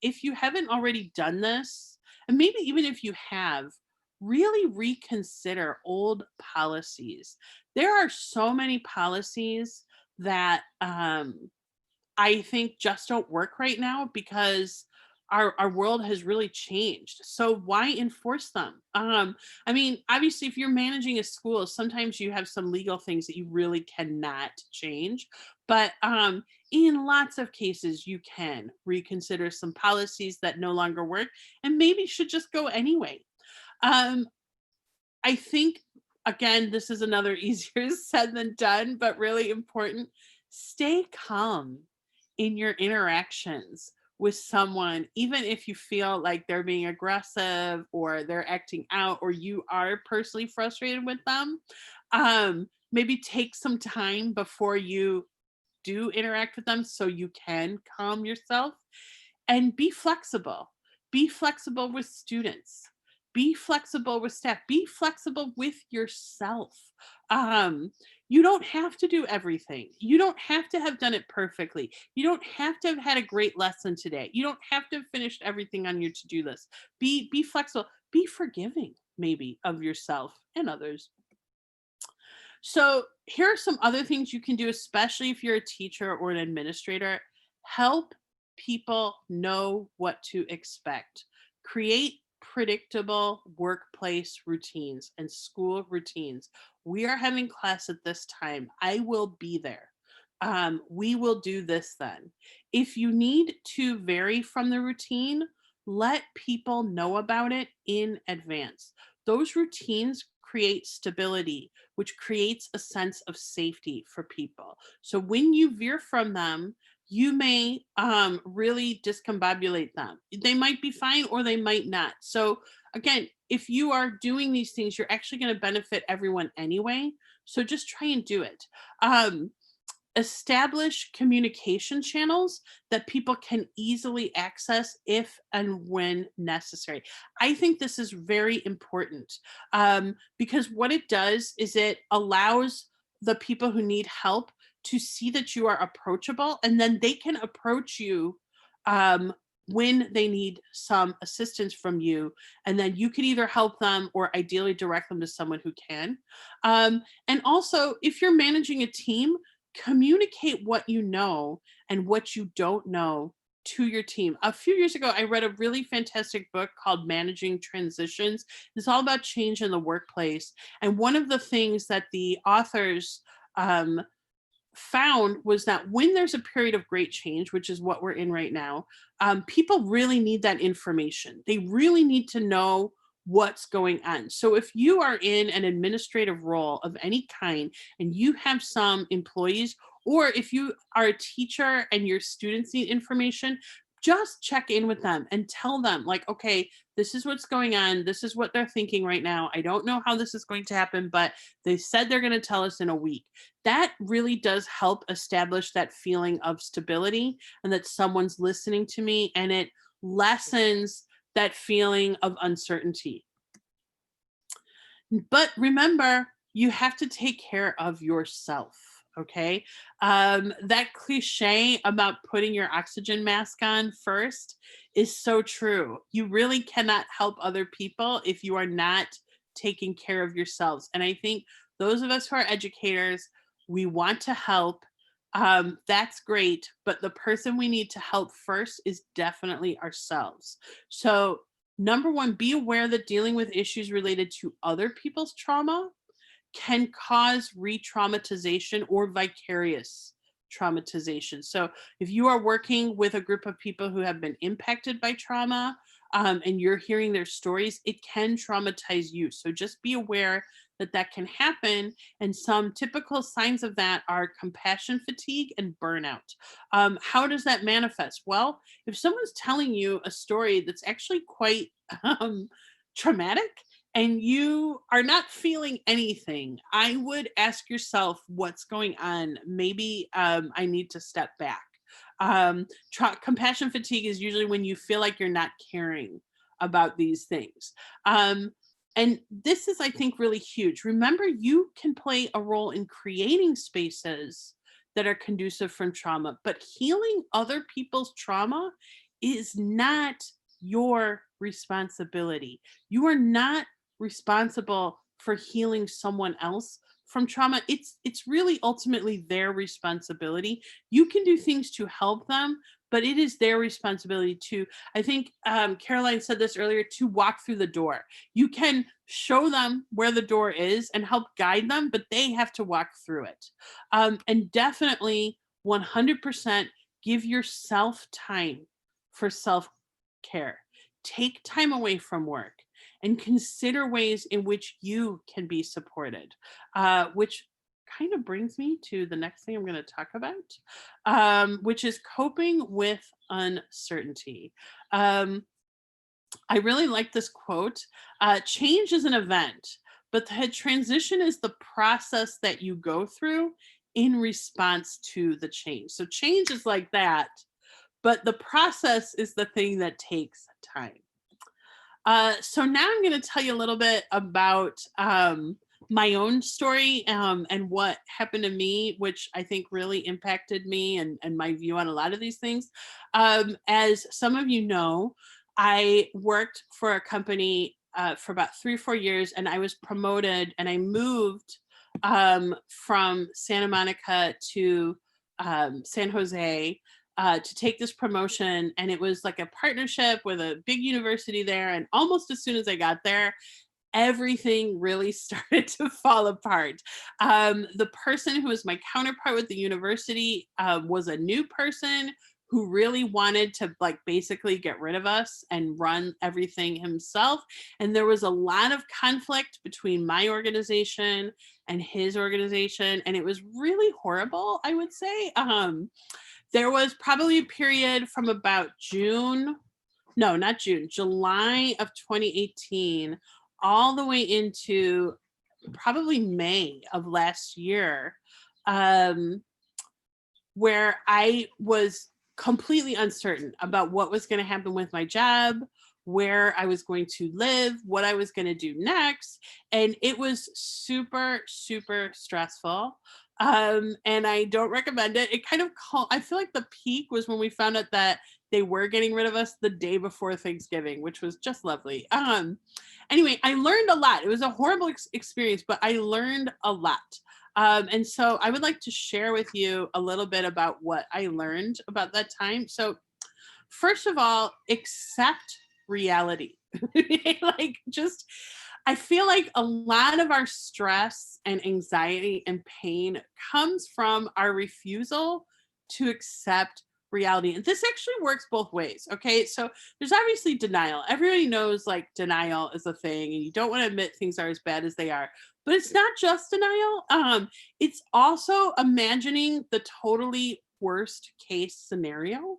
if you haven't already done this, and maybe even if you have, really reconsider old policies. There are so many policies that I think just don't work right now because our world has really changed. So why enforce them? I mean, obviously, if you're managing a school, sometimes you have some legal things that you really cannot change. But in lots of cases, you can reconsider some policies that no longer work and maybe should just go anyway. I think, again, this is another easier said than done, but really important. Stay calm in your interactions with someone, even if you feel like they're being aggressive or they're acting out or you are personally frustrated with them. Maybe take some time before you do interact with them so you can calm yourself, and be flexible. Be flexible with students. Be flexible with staff. Be flexible with yourself. You don't have to do everything. You don't have to have done it perfectly. You don't have to have had a great lesson today. You don't have to have finished everything on your to-do list. Be flexible. Be forgiving, maybe, of yourself and others. So here are some other things you can do, especially if you're a teacher or an administrator. Help people know what to expect. Create predictable workplace routines and school routines. We are having class at this time. I will be there. We will do this then. If you need to vary from the routine, let people know about it in advance. Those routines create stability, which creates a sense of safety for people. So when you veer from them, you may really discombobulate them. They might be fine or they might not. So again, if you are doing these things, you're actually going to benefit everyone anyway. So just try and do it. establish communication channels that people can easily access if and when necessary. I think this is very important because what it does is it allows the people who need help to see that you are approachable, and then they can approach you when they need some assistance from you, and then you can either help them or ideally direct them to someone who can. And also, if you're managing a team, communicate what you know and what you don't know to your team. A few years ago, I read a really fantastic book called Managing Transitions. It's all about change in the workplace. And one of the things that the authors found was that when there's a period of great change, which is what we're in right now, people really need that information. They really need to know what's going on. So if you are in an administrative role of any kind and you have some employees, or if you are a teacher and your students need information, just check in with them and tell them, like, okay, this is what's going on. This is what they're thinking right now. I don't know how this is going to happen, but they said they're going to tell us in a week. That really does help establish that feeling of stability and that someone's listening to me, and it lessens that feeling of uncertainty. But remember, you have to take care of yourself. Okay. That cliche about putting your oxygen mask on first is so true. You really cannot help other people if you are not taking care of yourselves. And I think those of us who are educators, we want to help. That's great. But the person we need to help first is definitely ourselves. So number one, be aware that dealing with issues related to other people's trauma can cause re-traumatization or vicarious traumatization. So if you are working with a group of people who have been impacted by trauma and you're hearing their stories, it can traumatize you. So just be aware that that can happen. And some typical signs of that are compassion fatigue and burnout. How does that manifest? Well, if someone's telling you a story that's actually quite traumatic, and you are not feeling anything, I would ask yourself what's going on. Maybe I need to step back. Compassion fatigue is usually when you feel like you're not caring about these things. And this is, I think, really huge. Remember, you can play a role in creating spaces that are conducive from trauma, but healing other people's trauma is not your responsibility. You are not responsible for healing someone else from trauma. It's really ultimately their responsibility. You can do things to help them, but it is their responsibility to, I think Caroline said this earlier, to walk through the door. You can show them where the door is and help guide them, but they have to walk through it. And definitely 100% give yourself time for self-care. Take time away from work and consider ways in which you can be supported, which kind of brings me to the next thing I'm going to talk about, which is coping with uncertainty. I really like this quote. Change is an event, but the transition is the process that you go through in response to the change. So change is like that, but the process is the thing that takes time. So now I'm going to tell you a little bit about my own story and what happened to me, which I think really impacted me and my view on a lot of these things. As some of you know, I worked for a company for about 3 or 4 years, and I was promoted, and I moved from Santa Monica to San Jose to take this promotion. And it was like a partnership with a big university there. And almost as soon as I got there, everything really started to fall apart. The person who was my counterpart with the university was a new person who really wanted to like basically get rid of us and run everything himself. And there was a lot of conflict between my organization and his organization. And it was really horrible, I would say. There was probably a period from about July of 2018, all the way into probably May of last year, where I was completely uncertain about what was going to happen with my job, where I was going to live, what I was going to do next. And it was super, super stressful. And I don't recommend it. It kind of I feel like the peak was when we found out that they were getting rid of us the day before Thanksgiving, which was just lovely. Anyway, I learned a lot. It was a horrible experience, but I learned a lot. And so I would like to share with you a little bit about what I learned about that time. So first of all, accept reality. Like, just, I feel like a lot of our stress and anxiety and pain comes from our refusal to accept reality. And this actually works both ways. Okay. So there's obviously denial. Everybody knows like denial is a thing and you don't want to admit things are as bad as they are. But it's not just denial. It's also imagining the totally worst case scenario,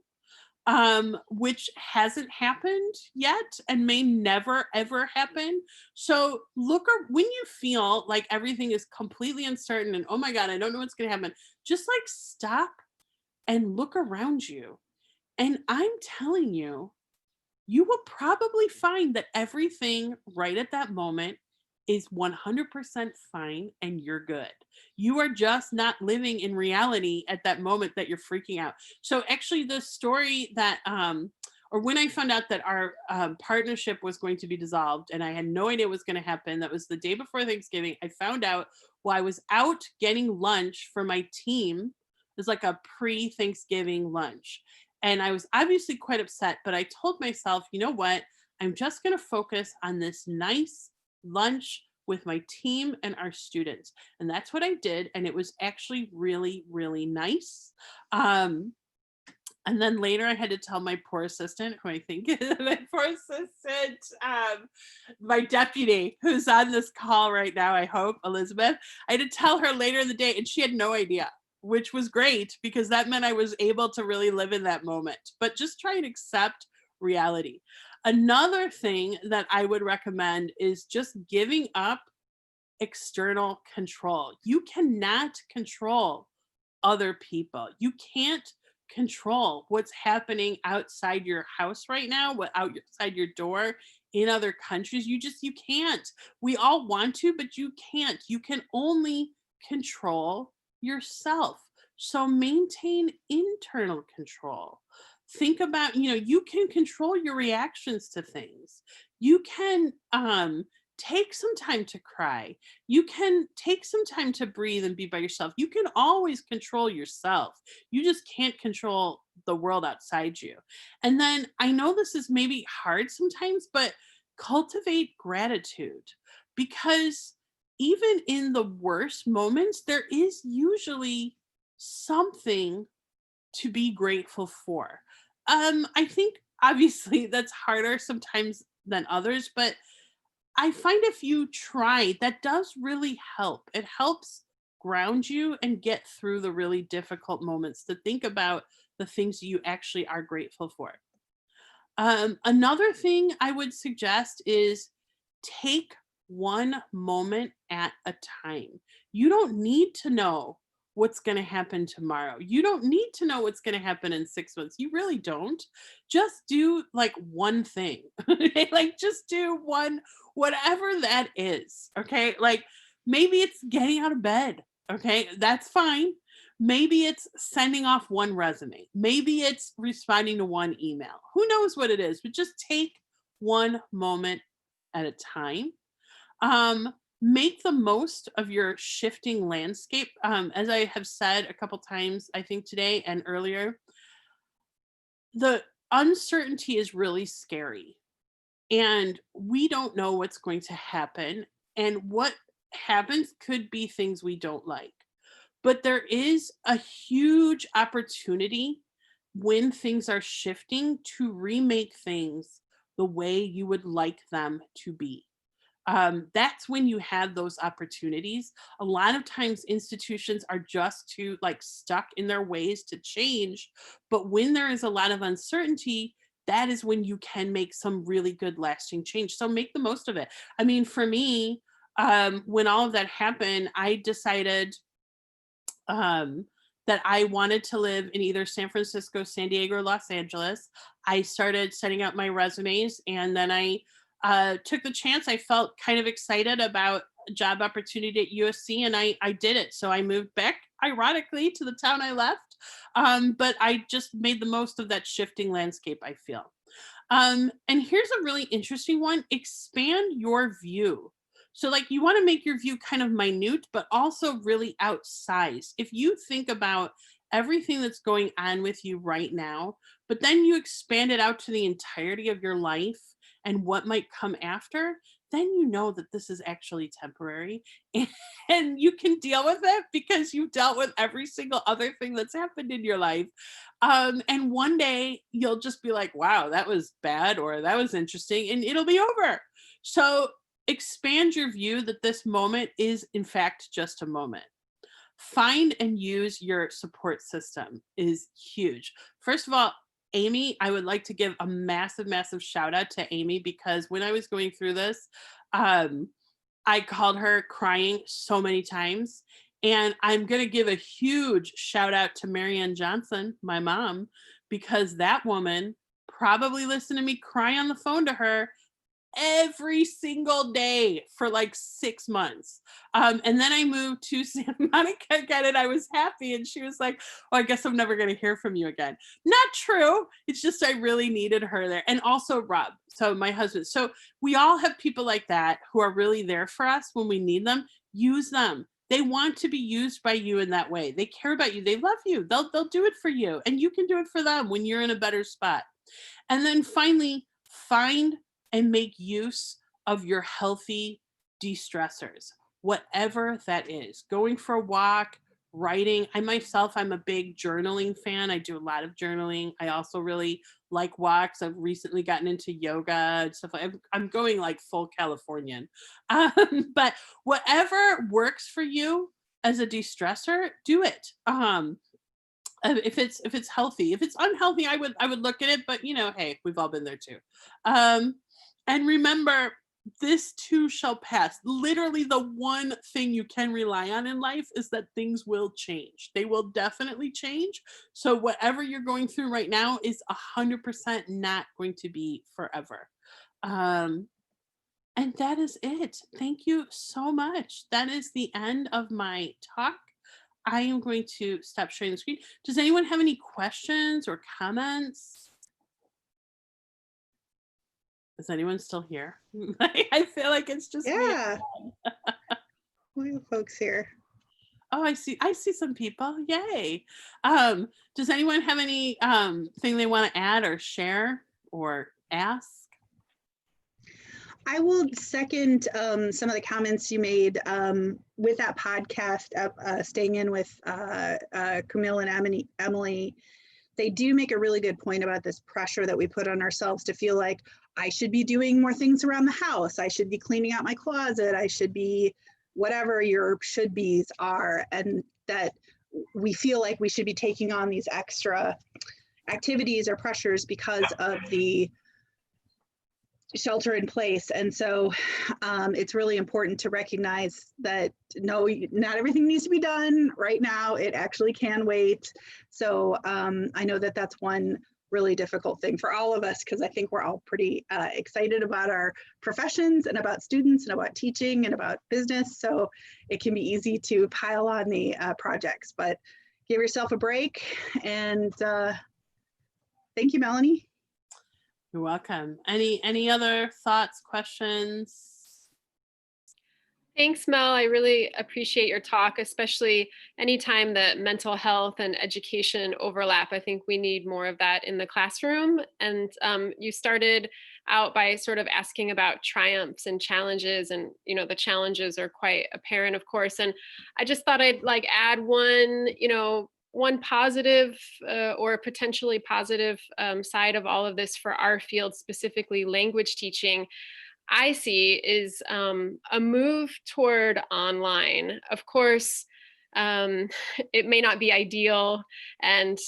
which hasn't happened yet and may never, ever happen. So when you feel like everything is completely uncertain and, oh my God, I don't know what's going to happen, just like stop and look around you. And I'm telling you, you will probably find that everything right at that moment is 100% fine and you're good. You are just not living in reality at that moment that you're freaking out. So actually the story that, or when I found out that our partnership was going to be dissolved and I had no idea what was going to happen, that was the day before Thanksgiving, I found out while I was out getting lunch for my team. It was like a pre-Thanksgiving lunch. And I was obviously quite upset, but I told myself, you know what? I'm just going to focus on this nice lunch with my team and our students. And that's what I did. And it was actually really, really nice. And then later I had to tell my poor assistant, who I think is my poor assistant, my deputy, who's on this call right now, I hope, Elizabeth. I had to tell her later in the day, and she had no idea, which was great because that meant I was able to really live in that moment. But just try and accept reality. Another thing that I would recommend is just giving up external control. You cannot control other people. You can't control what's happening outside your house right now, what outside your door in other countries. You can't. We all want to, but you can't. You can only control yourself. So maintain internal control. Think about, you can control your reactions to things. You can take some time to cry. You can take some time to breathe and be by yourself. You can always control yourself. You just can't control the world outside you. And then I know this is maybe hard sometimes, but cultivate gratitude, because even in the worst moments, there is usually something to be grateful for. I think obviously that's harder sometimes than others, but I find if you try, that does really help. It helps ground you and get through the really difficult moments, to think about the things you actually are grateful for. Another thing I would suggest is take one moment at a time. You don't need to know what's going to happen tomorrow. You don't need to know what's going to happen in 6 months. You really don't. Just do like one thing. Like just do one, whatever that is. Okay. Like maybe it's getting out of bed. Okay. That's fine. Maybe it's sending off one resume. Maybe it's responding to one email. Who knows what it is, but just take one moment at a time. Make the most of your shifting landscape. As I have said a couple times, I think today and earlier, the uncertainty is really scary. And we don't know what's going to happen. And what happens could be things we don't like. But there is a huge opportunity when things are shifting to remake things the way you would like them to be. That's when you have those opportunities. A lot of times institutions are just too stuck in their ways to change. But when there is a lot of uncertainty, that is when you can make some really good lasting change. So make the most of it. I mean, for me, when all of that happened, I decided that I wanted to live in either San Francisco, San Diego, or Los Angeles. I started setting up my resumes, and then I took the chance. I felt kind of excited about a job opportunity at USC, and I did it. So I moved back, ironically, to the town I left. But I just made the most of that shifting landscape, I feel. And here's a really interesting one: expand your view. So like you want to make your view kind of minute, but also really outsized. If you think about everything that's going on with you right now, but then you expand it out to the entirety of your life and what might come after, then you know that this is actually temporary and you can deal with it because you've dealt with every single other thing that's happened in your life. And one day you'll just be like, wow, that was bad, or that was interesting, and it'll be over. So expand your view that this moment is in fact just a moment. Find and use your support system is huge. First of all, Amy, I would like to give a massive, massive shout out to Amy, because when I was going through this, I called her crying so many times. And I'm going to give a huge shout out to Marianne Johnson, my mom, because that woman probably listened to me cry on the phone to her every single day for like 6 months. And then I moved to Santa Monica again, and I was happy. And she was like, oh, I guess I'm never going to hear from you again. Not true. It's just I really needed her there. And also Rob, so my husband. So we all have people like that who are really there for us when we need them. Use them. They want to be used by you in that way. They care about you. They love you. They'll do it for you. And you can do it for them when you're in a better spot. And then finally, find and make use of your healthy de-stressors, whatever that is. Going for a walk, writing. I'm a big journaling fan. I do a lot of journaling. I also really like walks. I've recently gotten into yoga and stuff. I'm going like full Californian. But whatever works for you as a de-stressor, do it. If it's healthy. If it's unhealthy, I would look at it, but hey, we've all been there too. And remember, this too shall pass. Literally, the one thing you can rely on in life is that things will change. They will definitely change. So whatever you're going through right now is 100% not going to be forever. And that is it. Thank you so much. That is the end of my talk. I am going to stop sharing the screen. Does anyone have any questions or comments? Is anyone still here? I feel like it's just me. We have folks here. Oh, I see some people. Yay. Does anyone have any thing they want to add or share or ask? I will second some of the comments you made with that podcast, staying in with Camille and Emily. They do make a really good point about this pressure that we put on ourselves to feel like I should be doing more things around the house. I should be cleaning out my closet. I should be whatever your should be's are. And that we feel like we should be taking on these extra activities or pressures because of the shelter in place. And so it's really important to recognize that no, not everything needs to be done right now. It actually can wait. So I know that that's one really difficult thing for all of us, because I think we're all pretty excited about our professions and about students and about teaching and about business. So it can be easy to pile on the projects, but give yourself a break. And thank you, Melanie. You're welcome. Any other thoughts, questions? Thanks, Mel. I really appreciate your talk, especially anytime that mental health and education overlap. I think we need more of that in the classroom. And you started out by sort of asking about triumphs and challenges, and the challenges are quite apparent, of course. And I just thought I'd add one positive or potentially positive side of all of this for our field, specifically language teaching, I see is a move toward online. Of course, it may not be ideal, and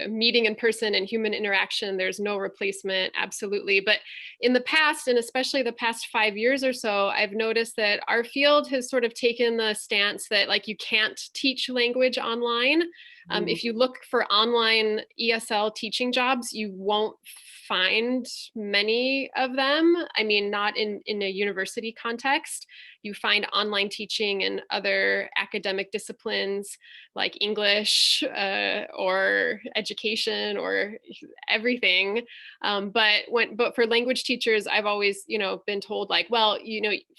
meeting in person and human interaction, there's no replacement, absolutely. But in the past, and especially the past 5 years or so, I've noticed that our field has sort of taken the stance that like you can't teach language online. If you look for online ESL teaching jobs, you won't find many of them. I mean, not in a university context. You find online teaching in other academic disciplines like English or education or everything. But for language teachers, I've always, been told like, well,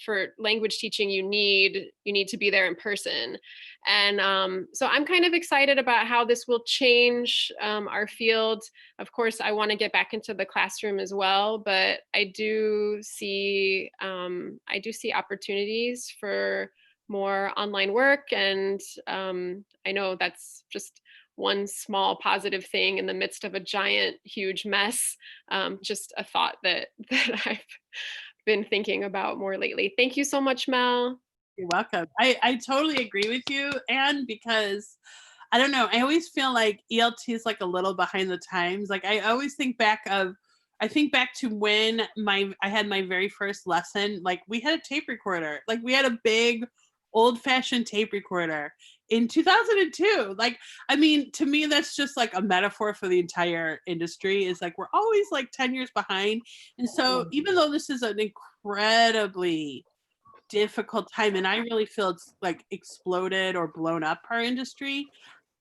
for language teaching, you need to be there in person. And so I'm kind of excited about how this will change our field. Of course, I want to get back into the classroom as well, but I do see opportunities for more online work. And I know that's just one small positive thing in the midst of a giant, huge mess. Just a thought that I've been thinking about more lately. Thank you so much, Mel. You're welcome. I totally agree with you, Anne, because I don't know, I always feel like ELT is like a little behind the times. Like I always think back to when I had my very first lesson. Like we had a tape recorder. Like we had a big old-fashioned tape recorder in 2002. Like, I mean, to me, that's just like a metaphor for the entire industry. Is like we're always like 10 years behind. And so even though this is an incredibly difficult time, and I really feel it's like exploded or blown up our industry,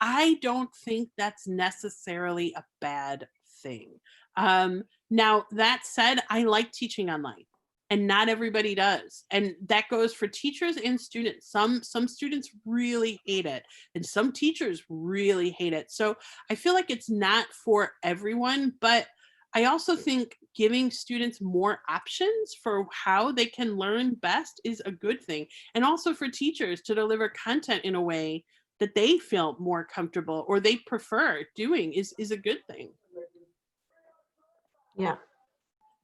I don't think that's necessarily a bad thing. Now that said, I like teaching online, and not everybody does, and that goes for teachers and students. Some students really hate it, and some teachers really hate it. So I feel like it's not for everyone, but I also think giving students more options for how they can learn best is a good thing. And also for teachers to deliver content in a way that they feel more comfortable or they prefer doing is a good thing. Yeah.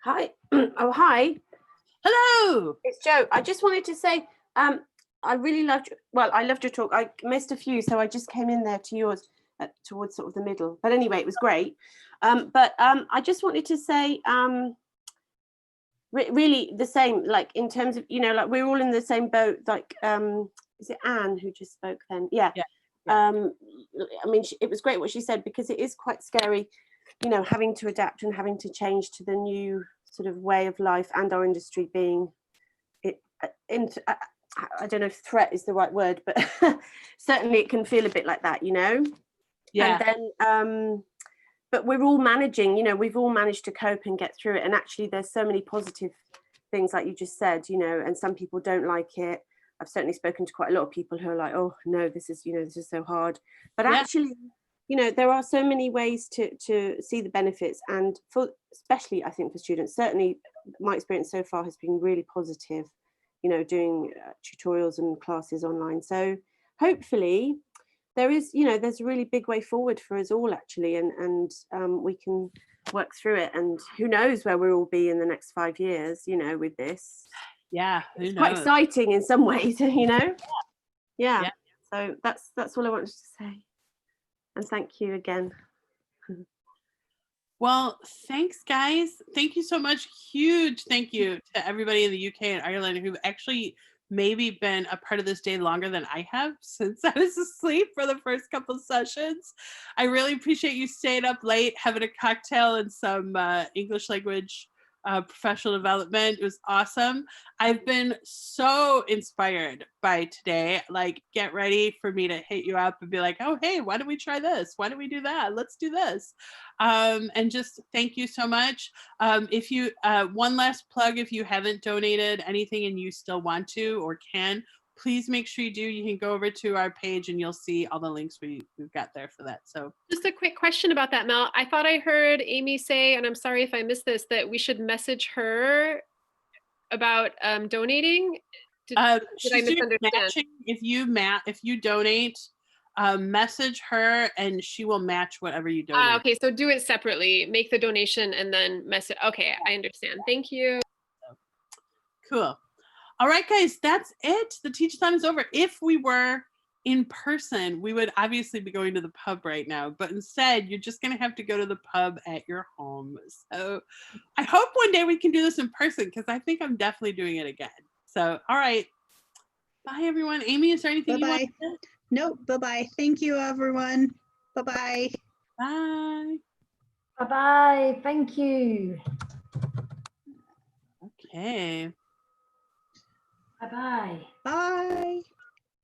Hi. Oh, hi. Hello. It's Jo. I just wanted to say, I really loved your talk. I missed a few, so I just came in there to yours towards sort of the middle. But anyway, it was great. I just wanted to say, really the same, like in terms of, like we're all in the same boat, like, is it Anne who just spoke then? Yeah. I mean, it was great what she said, because it is quite scary, having to adapt and having to change to the new sort of way of life, and our industry being I don't know if threat is the right word, but certainly it can feel a bit like that, Yeah. And then, but we're all managing, we've all managed to cope and get through it. And actually there's so many positive things, like you just said, and some people don't like it. I've certainly spoken to quite a lot of people who are like, oh no, this is so hard. But actually, there are so many ways to see the benefits, and especially I think for students, certainly my experience so far has been really positive, doing tutorials and classes online. So hopefully there is, there's a really big way forward for us all actually, and we can work through it, and who knows where we'll all be in the next 5 years, with this. Yeah, it's quite exciting in some ways, yeah. So that's all I wanted to say, and thank you again. Well, thanks guys. Thank you so much. Huge thank you to everybody in the UK and Ireland who've actually maybe been a part of this day longer than I have, since I was asleep for the first couple of sessions. I really appreciate you staying up late, having a cocktail and some English language professional development. It was awesome. I've been so inspired by today. Like, get ready for me to hit you up and be like, oh, hey, why don't we try this? Why don't we do that? Let's do this. And just thank you so much. If you, one last plug, if you haven't donated anything and you still want to or can, please make sure you do. You can go over to our page and you'll see all the links we've got there for that. So just a quick question about that, Mel. I thought I heard Amy say, and I'm sorry if I missed this, that we should message her about donating. Did I misunderstand? If you donate, message her and she will match whatever you donate. Okay, so do it separately. Make the donation and then message. Okay, I understand. Thank you. Cool. All right, guys, that's it. The Teachathon is over. If we were in person, we would obviously be going to the pub right now, but instead you're just gonna have to go to the pub at your home. So I hope one day we can do this in person, because I think I'm definitely doing it again. So, all right. Bye, everyone. Amy, is there anything you want to say? Nope. Bye-bye. Thank you, everyone. Bye-bye. Bye. Bye-bye. Thank you. Okay. Bye-bye. Bye.